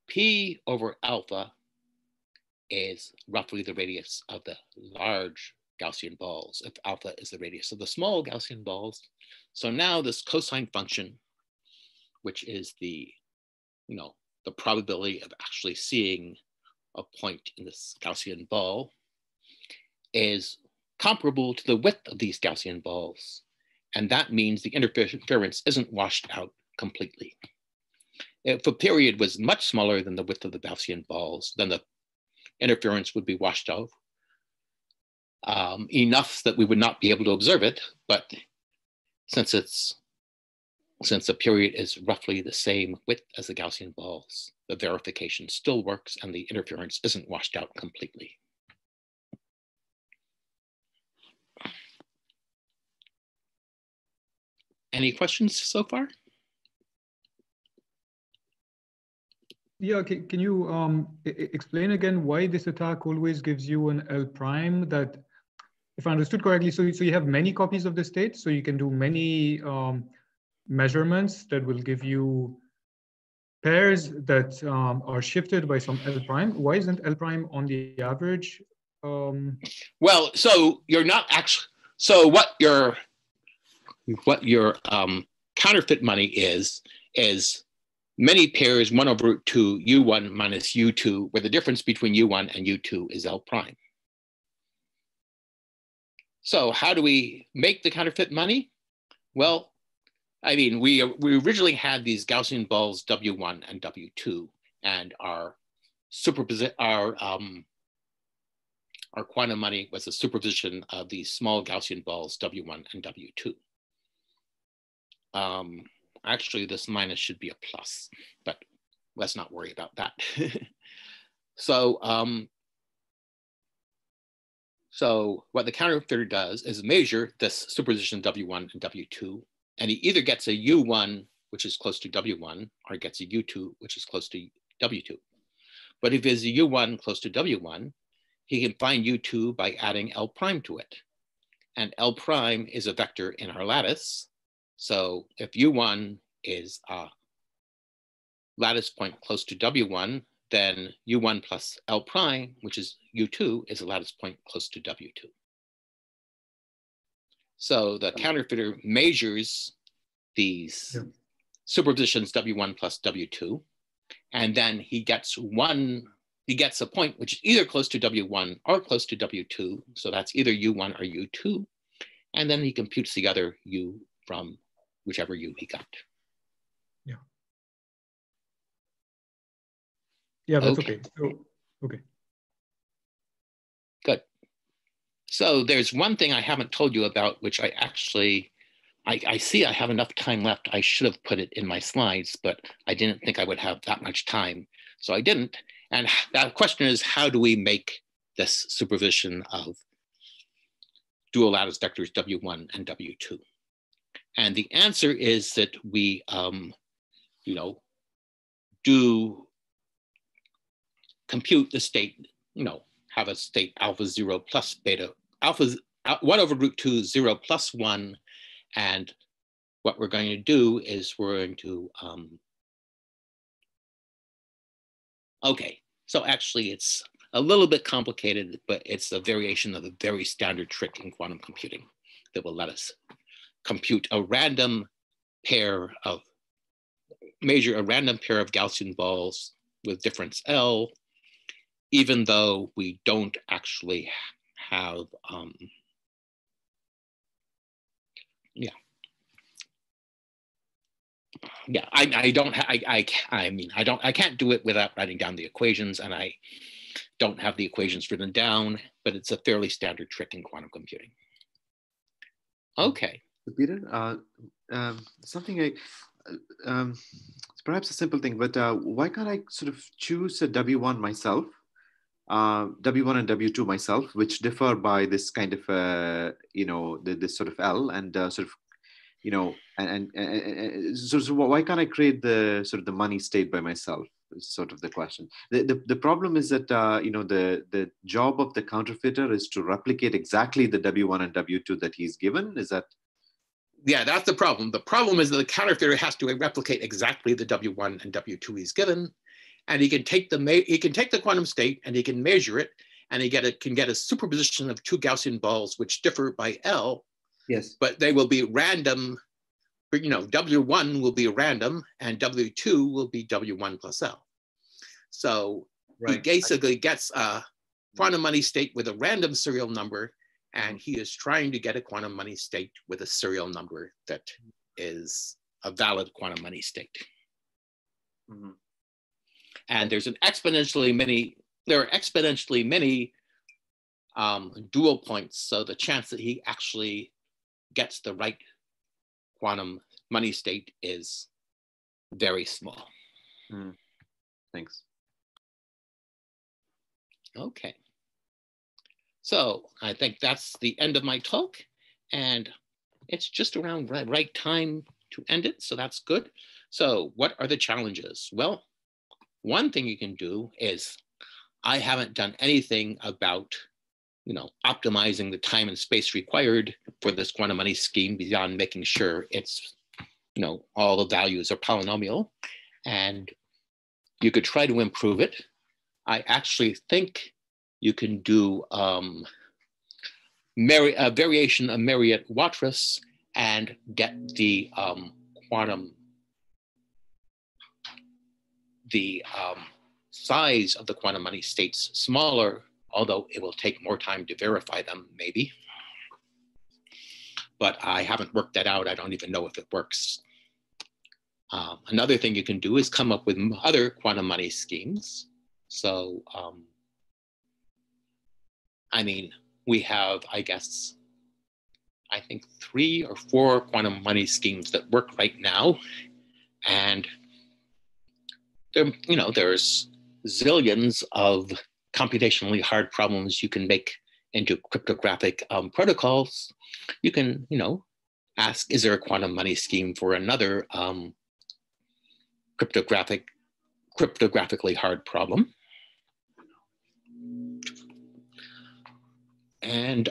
S2: P over alpha is roughly the radius of the large Gaussian balls, if alpha is the radius of the small Gaussian balls. So now this cosine function, which is the, the probability of actually seeing a point in this Gaussian ball, is comparable to the width of these Gaussian balls. And that means the interference isn't washed out completely. If a period was much smaller than the width of the Gaussian balls, then the interference would be washed out enough that we would not be able to observe it. But since the period is roughly the same width as the Gaussian balls, the verification still works and the interference isn't washed out completely. Any questions so far?
S1: Yeah, can you explain again why this attack always gives you an L prime that, if I understood correctly, so you have many copies of the state, so you can do many measurements that will give you pairs that are shifted by some L prime. Why isn't L prime on the average?
S2: Well, so you're not actually, so what your counterfeit money is many pairs 1 over root 2 U1 minus U2, where the difference between U1 and U2 is L prime. So how do we make the counterfeit money? Well, I mean, we originally had these Gaussian balls W1 and W2, and our quantum money was a superposition of these small Gaussian balls W1 and W2. Actually, this minus should be a plus, but let's not worry about that. So what the counterfeiter does is measure this superposition W1 and W2, and he either gets a U1, which is close to W1, or gets a U2, which is close to W2. But if it's a U1 close to W1, he can find U2 by adding L prime to it. and L prime is a vector in our lattice. So if U1 is a lattice point close to W1, then U1 plus L prime, which is U2, is a lattice point close to W2. So the counterfeiter measures these superpositions W1 plus W2, and then he gets a point which is either close to W1 or close to W2. So that's either U1 or U2. And then he computes the other U from whichever U he got.
S1: Yeah. Yeah, that's okay. So, okay.
S2: Good. So there's one thing I haven't told you about, which I actually, I see I have enough time left. I should have put it in my slides, but I didn't think I would have that much time. So I didn't. And that question is, how do we make this superposition of dual lattice vectors W1 and W2? And the answer is that we, do compute the state, have a state alpha 0 plus beta, alpha 1 over root 2, 0 plus 1. And what we're going to do is we're going to, okay, so actually it's a little bit complicated, but it's a variation of a very standard trick in quantum computing that will let us compute a random pair of, measure a random pair of Gaussian balls with difference L, even though we don't actually have, I can't do it without writing down the equations, and I don't have the equations written down, but it's a fairly standard trick in quantum computing. Okay.
S5: So Peter, something like, it's perhaps a simple thing, but why can't I sort of choose a W1 myself, W1 and W2 myself, which differ by this kind of, this sort of L and sort of, so why can't I create the sort of the money state by myself? Is sort of the question. The problem is that the job of the counterfeiter is to replicate exactly the W1 and W2 that he's given. Is that?
S2: Yeah, that's the problem. The problem is that the counterfeiter has to replicate exactly the W1 and W2 he's given, and he can take the quantum state and he can measure it, and he can get a superposition of two Gaussian balls which differ by L.
S5: Yes.
S2: But they will be random. W1 will be random and W2 will be W1 plus L. So He basically gets a quantum money state with a random serial number, and he is trying to get a quantum money state with a serial number that is a valid quantum money state. Mm-hmm. And there are exponentially many dual points. So the chance that he actually gets the right quantum money state is very small.
S5: Thanks.
S2: Okay. So I think that's the end of my talk, and it's just around right time to end it. So that's good. So what are the challenges? Well, one thing you can do is, I haven't done anything about optimizing the time and space required for this quantum money scheme beyond making sure it's, all the values are polynomial, and you could try to improve it. I actually think you can do a variation of Marriott-Watrous and get the size of the quantum money states smaller, although it will take more time to verify them, maybe. But I haven't worked that out. I don't even know if it works. Another thing you can do is come up with other quantum money schemes. So, we have, I think 3 or 4 quantum money schemes that work right now. And there's zillions of computationally hard problems you can make into cryptographic protocols. You can, ask, is there a quantum money scheme for another cryptographically hard problem? And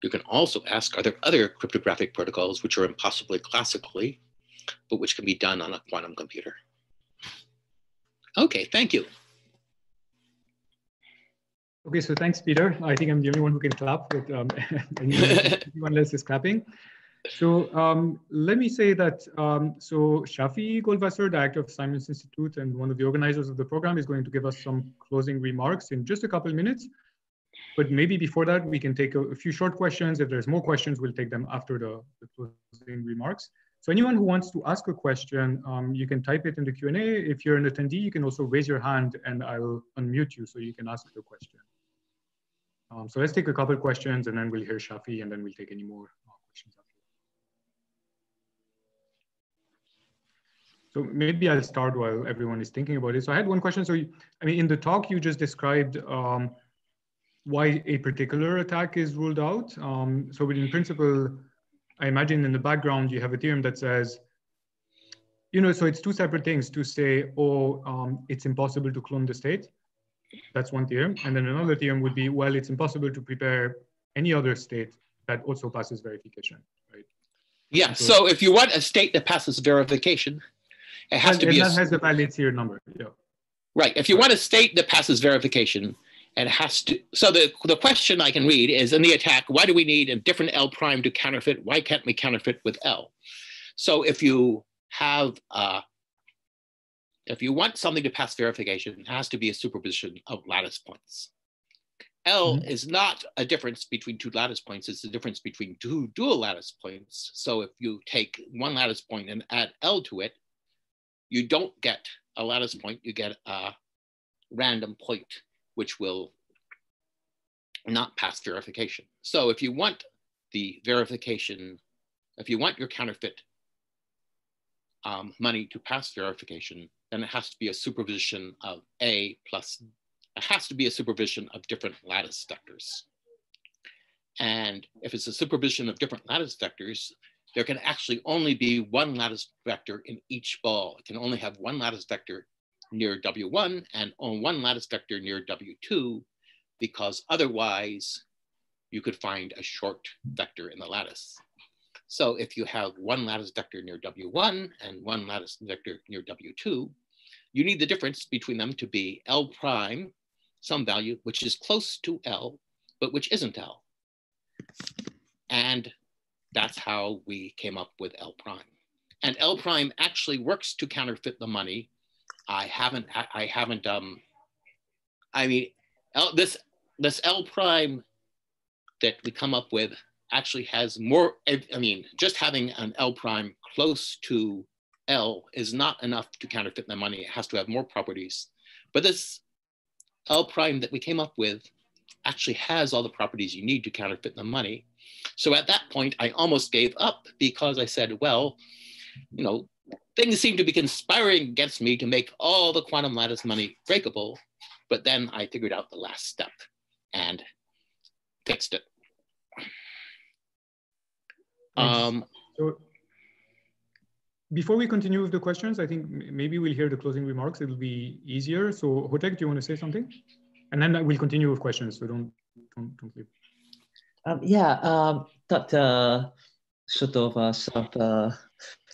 S2: You can also ask, are there other cryptographic protocols which are impossible classically, but which can be done on a quantum computer? Okay, thank you.
S1: Okay, so thanks, Peter. I think I'm the only one who can clap, but anyone else is clapping. So let me say that, so Shafi Golwasser, director of Simons Institute and one of the organizers of the program, is going to give us some closing remarks in just a couple minutes. But maybe before that, we can take a few short questions. If there's more questions, we'll take them after the closing remarks. So anyone who wants to ask a question, you can type it in the Q&A. If you're an attendee, you can also raise your hand and I'll unmute you so you can ask your question. So let's take a couple questions and then we'll hear Shafi and then we'll take any more questions after. So maybe I'll start while everyone is thinking about it. So I had one question. So, I mean, in the talk, you just described why a particular attack is ruled out. So in principle, I imagine in the background, you have a theorem that says, you know, so it's two separate things to say, oh, it's impossible to clone the state. That's one theorem. And then another theorem would be, well, it's impossible to prepare any other state that also passes verification, right?
S2: Yeah, so if you want a state that passes verification, it has to be
S1: that has a valid serial number, yeah.
S2: Right, if you want a state that passes verification, and it has to, so the question I can read is in the attack, why do we need a different L prime to counterfeit? Why can't we counterfeit with L? So if you have, if you want something to pass verification, it has to be a superposition of lattice points. L is not a difference between two lattice points, it's a difference between two dual lattice points. So if you take one lattice point and add L to it, you don't get a lattice point, you get a random point, which will not pass verification. So if you want the verification, if you want your counterfeit money to pass verification, then it has to be a superposition of A plus, it has to be a superposition of different lattice vectors. And if it's a superposition of different lattice vectors, there can actually only be one lattice vector in each ball. It can only have one lattice vector near W1 and one lattice vector near W2, because otherwise you could find a short vector in the lattice. So if you have one lattice vector near W1 and one lattice vector near W2, you need the difference between them to be L prime, some value, which is close to L, but which isn't L. And that's how we came up with L prime. And L prime actually works to counterfeit the money. This L prime that we come up with actually has more, I mean, just having an L prime close to L is not enough to counterfeit the money. It has to have more properties. But this L prime that we came up with actually has all the properties you need to counterfeit the money. So at that point, I almost gave up because I said, well, you know, things seem to be conspiring against me to make all the quantum lattice money breakable. But then I figured out the last step and fixed it.
S1: So before we continue with the questions, I think maybe we'll hear the closing remarks. It'll be easier. So Hotek, do you want to say something? And then we'll continue with questions. So don't leave.
S6: Thought sort of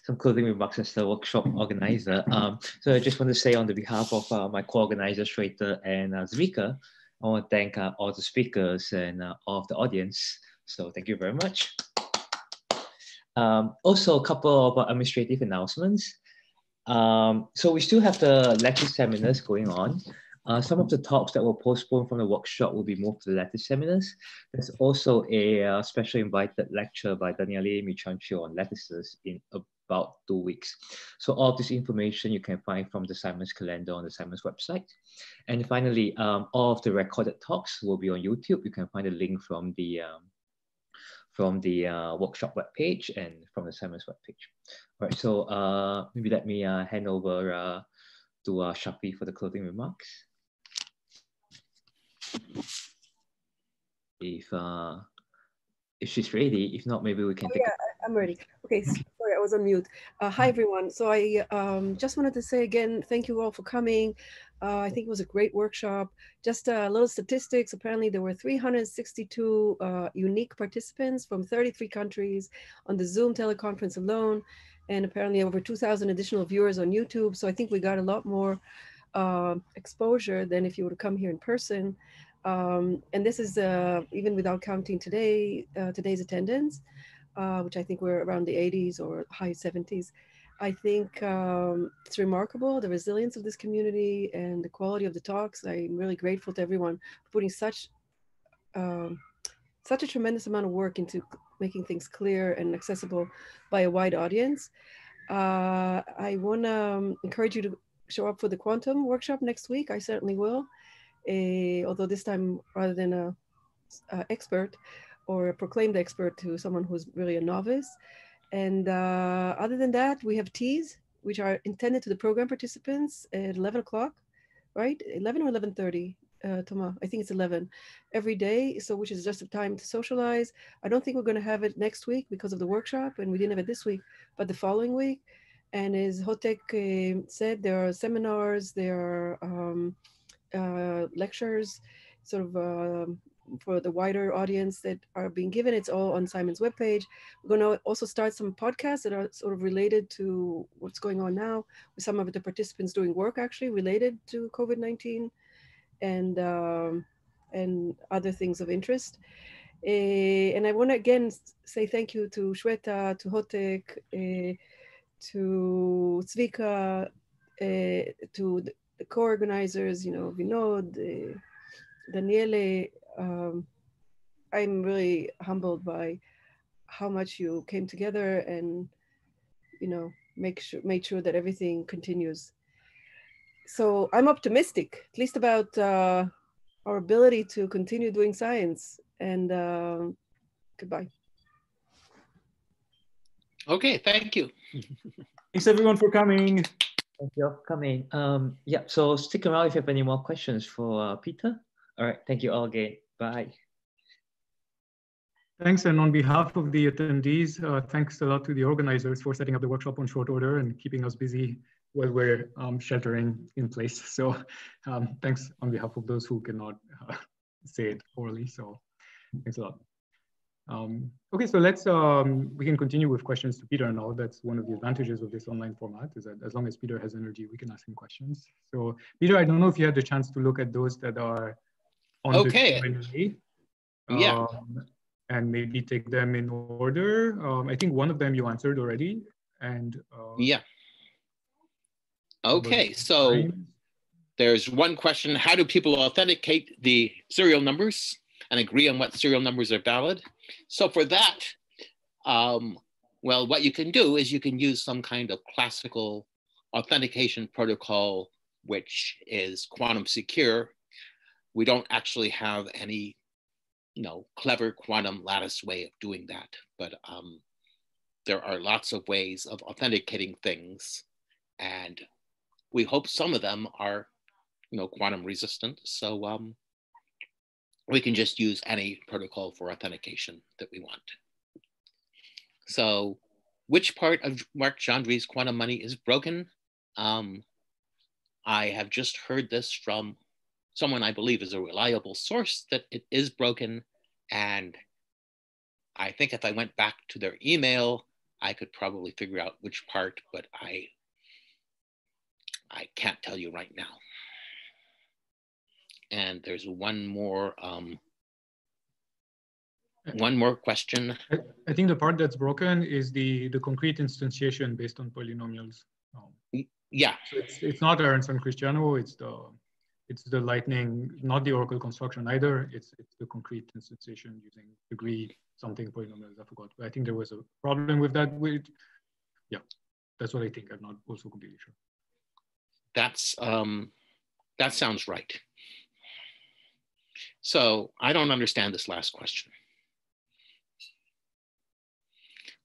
S6: some closing remarks as the workshop organizer. So I just want to say on the behalf of my co-organizers, Shrater and Zvika, I want to thank all the speakers and all of the audience. So thank you very much. Also, a couple of administrative announcements. So we still have the Lattice seminars going on. Some of the talks that were postponed from the workshop will be moved to the Lattice seminars. There's also a special invited lecture by Daniele Michancio on lattices in about 2 weeks. So all this information you can find from the Simons calendar on the Simons website. And finally, all of the recorded talks will be on YouTube. You can find a link from the workshop webpage and from the Simons webpage. All right, so maybe let me hand over to Shafi for the closing remarks. If she's ready, if not, maybe we can take.
S3: Yeah, I'm ready. Okay, so sorry, I was on mute. Hi, everyone. So I just wanted to say again, thank you all for coming. I think it was a great workshop. Just a little statistics. Apparently, there were 362 unique participants from 33 countries on the Zoom teleconference alone, and apparently over 2,000 additional viewers on YouTube. So I think we got a lot more exposure than if you were to come here in person. And this is even without counting today's attendance. Which I think we're around the 80s or high 70s. I think it's remarkable, the resilience of this community and the quality of the talks. I'm really grateful to everyone for putting such a tremendous amount of work into making things clear and accessible by a wide audience. I want to encourage you to show up for the quantum workshop next week. I certainly will, although this time rather than a expert, or a proclaimed expert to someone who's really a novice. And other than that, we have teas, which are intended to the program participants at 11 o'clock, right? 11 or 11:30, Thomas? I think it's 11 every day. So which is just a time to socialize. I don't think we're going to have it next week because of the workshop, and we didn't have it this week, but the following week. And as Hotek said, there are seminars, there are lectures, sort of for the wider audience that are being given. It's all on Simon's webpage. We're going to also start some podcasts that are sort of related to what's going on now, with some of the participants doing work actually related to COVID-19 and other things of interest. And I want to again say thank you to Shweta, to Hotek, to Zvika, to the co-organizers, Vinod, Daniele. I'm really humbled by how much you came together and, made sure that everything continues. So I'm optimistic, at least about our ability to continue doing science. And goodbye.
S2: Okay, thank you.
S7: Thanks everyone for coming.
S6: Thank you all for coming. Yeah, so stick around if you have any more questions for Peter. All right, thank you all again. Bye.
S1: Thanks, and on behalf of the attendees, thanks a lot to the organizers for setting up the workshop on short order and keeping us busy while we're sheltering in place. So thanks on behalf of those who cannot say it orally. So thanks a lot. Okay, so let's, we can continue with questions to Peter now. That's one of the advantages of this online format, is that as long as Peter has energy, we can ask him questions. So Peter, I don't know if you had the chance to look at those that are on the Q&A.
S2: Yeah.
S1: And maybe take them in order. I think one of them you answered already. And
S2: yeah. Okay, so there's one question: how do people authenticate the serial numbers and agree on what serial numbers are valid? So for that, well, what you can do is you can use some kind of classical authentication protocol, which is quantum secure. We don't actually have any clever quantum lattice way of doing that, but there are lots of ways of authenticating things, and we hope some of them are, quantum resistant. So we can just use any protocol for authentication that we want. So which part of Marc Gendry's quantum money is broken? I have just heard this from someone I believe is a reliable source that it is broken. And I think if I went back to their email, I could probably figure out which part, but I can't tell you right now. And there's one more question.
S1: I think the part that's broken is the concrete instantiation based on polynomials.
S2: Yeah.
S1: So it's not Aaronson Cristiano, it's the lightning, not the Oracle construction either. It's the concrete instantiation using degree something polynomials. I forgot, but I think there was a problem with that. Yeah, that's what I think. I'm not also completely sure.
S2: That sounds right. So I don't understand this last question.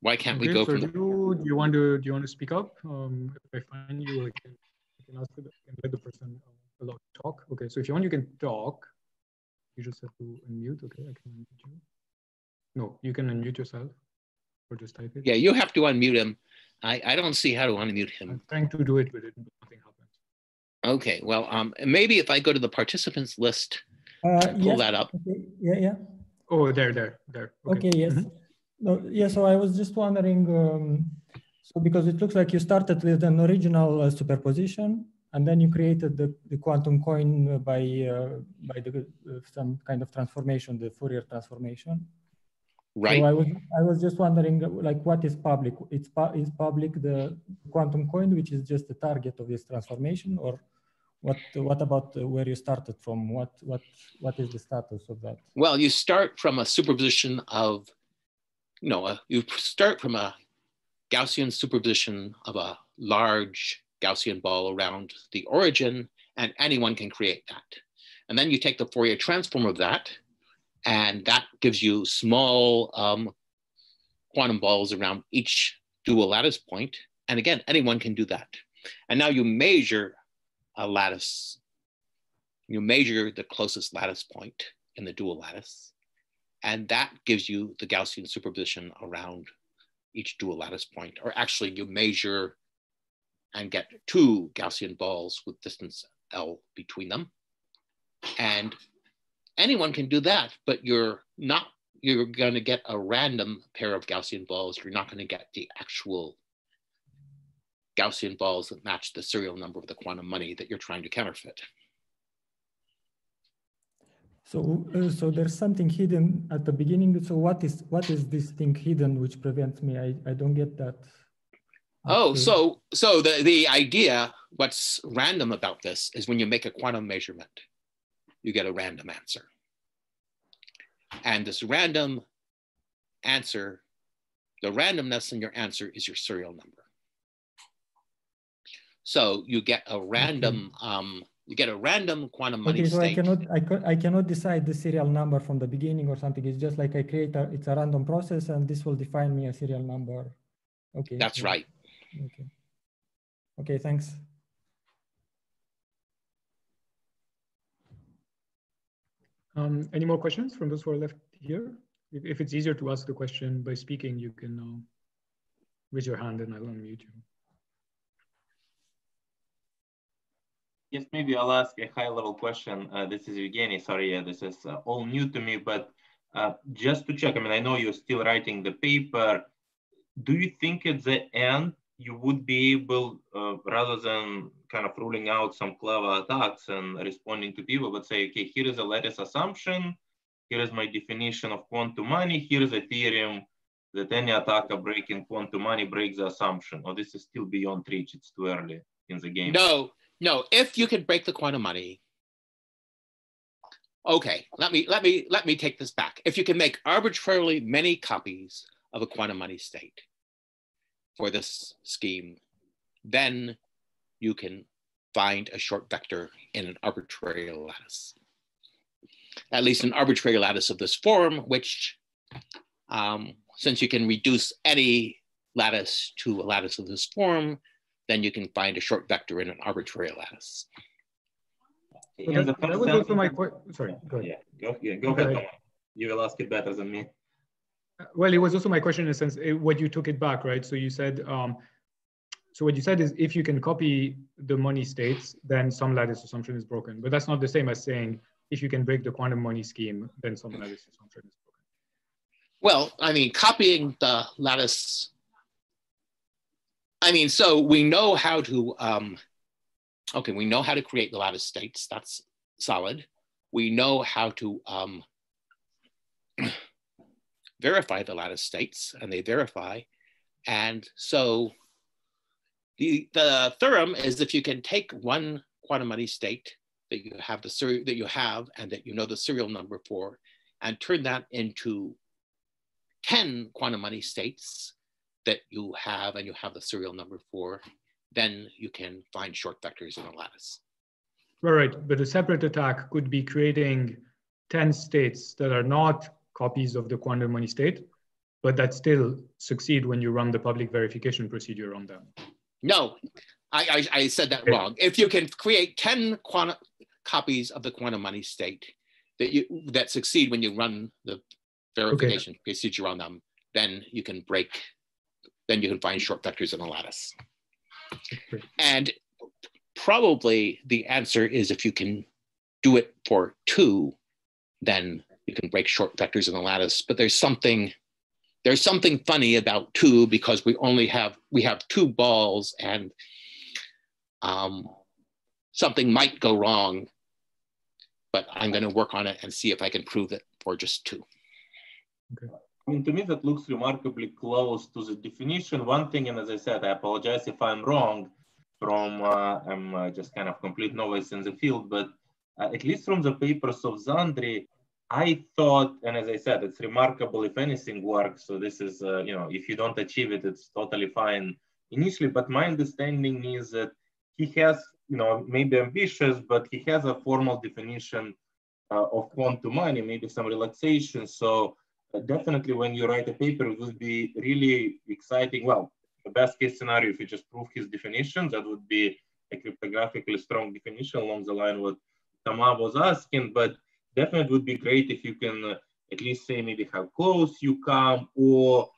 S2: Why can't we go from?
S1: Do you want to speak up? If I find you, I can ask I can let the person allowed to talk. Okay, so if you want, you can talk. You just have to unmute. Okay, I can unmute you. No, you can unmute yourself. or just type it?
S2: Yeah, you have to unmute him. I don't see how to unmute him.
S1: I'm trying to do it, but nothing happens.
S2: Okay, well, maybe if I go to the participants list, pull
S8: yes.
S2: that up.
S8: Okay. Yeah.
S1: Oh, there.
S8: Okay, yes. No, yeah, so I was just wondering, so because it looks like you started with an original superposition, and then you created the quantum coin by some kind of transformation, the Fourier transformation.
S2: Right.
S8: So I was just wondering, like, what is public? Is public the quantum coin, which is just the target of this transformation, or what about where you started from? What is the status of that?
S2: Well, you start from a superposition of, you start from a Gaussian superposition of a large Gaussian ball around the origin, and anyone can create that. And then you take the Fourier transform of that, and that gives you small quantum balls around each dual lattice point. And again, anyone can do that. And now you measure a lattice. You measure the closest lattice point in the dual lattice. And that gives you the Gaussian superposition around each dual lattice point. Or actually you measure and get two Gaussian balls with distance L between them. And anyone can do that, but you're going to get a random pair of Gaussian balls. You're not going to get the actual Gaussian balls that match the serial number of the quantum money that you're trying to counterfeit.
S8: So, so there's something hidden at the beginning. So what is this thing hidden which prevents me? I don't get that.
S2: Oh, so the idea, what's random about this is when you make a quantum measurement, you get a random answer. And this random answer, the randomness in your answer is your serial number. So you get a random, quantum money state.
S8: So I cannot decide the serial number from the beginning or something. It's just like it's a random process, and this will define me a serial number. Okay.
S2: That's right.
S8: Okay. Okay, thanks.
S1: Any more questions from those who are left here? If it's easier to ask the question by speaking, you can raise your hand and I'll unmute you.
S9: Yes, maybe I'll ask a high-level question. This is Evgeny. Sorry, this is all new to me, but just to check, I mean, I know you're still writing the paper. Do you think at the end you would be able, rather than kind of ruling out some clever attacks and responding to people, but say, okay, here is a lattice assumption, here is my definition of quantum money, here is a theorem that any attacker breaking quantum money breaks the assumption, or this is still beyond reach, it's too early in the game?
S2: No, if you can break the quantum money, okay, let me take this back. If you can make arbitrarily many copies of a quantum money state for this scheme, then you can find a short vector in an arbitrary lattice. At least an arbitrary lattice of this form, which, since you can reduce any lattice to a lattice of this form, then you can find a short vector in an arbitrary lattice.
S1: So that was also my question. Sorry, go ahead.
S9: Yeah, go ahead. You will ask it better than me.
S1: Well, it was also my question in a sense, what you took it back, right? So you said, so what you said is if you can copy the money states, then some lattice assumption is broken. But that's not the same as saying, if you can break the quantum money scheme, then some lattice assumption is broken.
S2: Well, I mean, copying the lattice, I mean, so we know how to, okay, we know how to create the lattice states. That's solid. We know how to verify the lattice states, and they verify. And so the theorem is if you can take one quantum money state that you have and that you know the serial number for, and turn that into 10 quantum money states that you have and you have the serial number for, then you can find short vectors in a lattice.
S1: Right, but a separate attack could be creating 10 states that are not copies of the quantum money state, but that still succeed when you run the public verification procedure on them.
S2: No, I said that wrong. If you can create 10 copies of the quantum money state that succeed when you run the verification procedure on them, then you can find short vectors in a lattice. And probably the answer is if you can do it for 2, then you can break short vectors in a lattice. But there's something funny about 2 because we have 2 balls, and something might go wrong. But I'm going to work on it and see if I can prove it for just 2.
S9: Okay. I mean, to me, that looks remarkably close to the definition. One thing, and as I said, I apologize if I'm wrong. I'm just kind of complete novice in the field, but at least from the papers of Zandri, I thought, and as I said, it's remarkable if anything works. So this is, if you don't achieve it, it's totally fine initially. But my understanding is that he has, maybe ambitious, but he has a formal definition of quantum money, maybe some relaxation. So definitely when you write a paper, it would be really exciting. Well, the best case scenario, if you just prove his definition, that would be a cryptographically strong definition along the line what Tama was asking, but definitely would be great if you can at least say maybe how close you come, or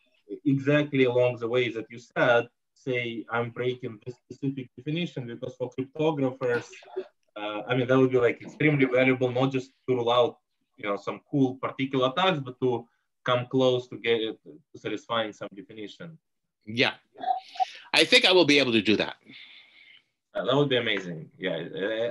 S9: exactly along the way that you said, say I'm breaking this specific definition, because for cryptographers, I mean, that would be like extremely valuable, not just to rule out, some cool particular attacks, but to come close to get it to satisfying some definition.
S2: Yeah, I think I will be able to do that.
S9: That would be amazing. Yeah,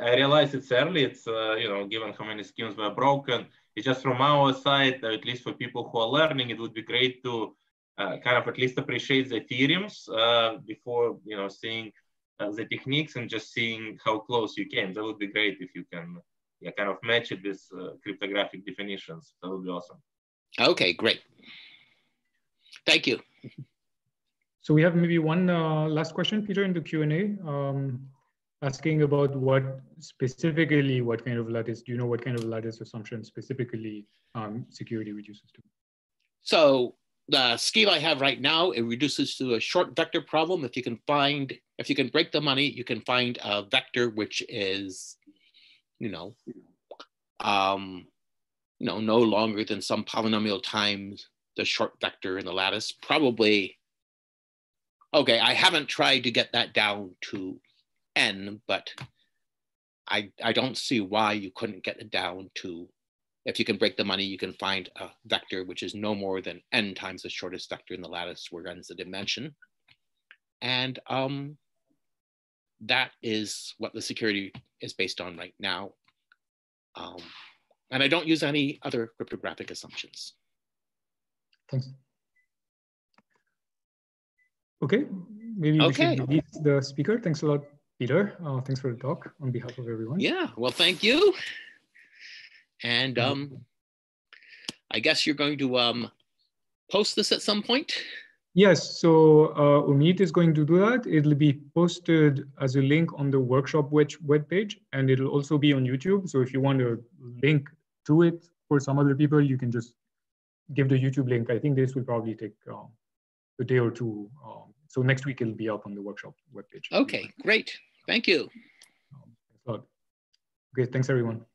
S9: I realize it's early. It's, given how many schemes were broken, it's just from our side, at least for people who are learning, it would be great to kind of at least appreciate the theorems before, seeing the techniques and just seeing how close you came. That would be great if you can kind of match it with cryptographic definitions. That would be awesome.
S2: Okay, great. Thank you.
S1: So we have maybe one last question, Peter, in the Q&A, asking about what kind of lattice, do you know what kind of lattice assumption specifically security reduces to?
S2: So the scheme I have right now, it reduces to a short vector problem. If you can break the money, you can find a vector which is, no longer than some polynomial times the short vector in the lattice. Probably, okay, I haven't tried to get that down to n, but I don't see why you couldn't get it down to, if you can break the money, you can find a vector which is no more than n times the shortest vector in the lattice where n is the dimension. And that is what the security is based on right now. And I don't use any other cryptographic assumptions.
S1: Thanks. Okay, maybe we should release the speaker. Thanks a lot, Peter. Thanks for the talk on behalf of everyone.
S2: Yeah, well, thank you. And I guess you're going to post this at some point?
S1: Yes, so Umit is going to do that. It'll be posted as a link on the workshop webpage, and it'll also be on YouTube. So if you want a link to it for some other people, you can just give the YouTube link. I think this will probably take a day or two. So next week it'll be up on the workshop webpage.
S2: Okay, great. Thank you.
S1: Thanks a lot. Okay, thanks everyone.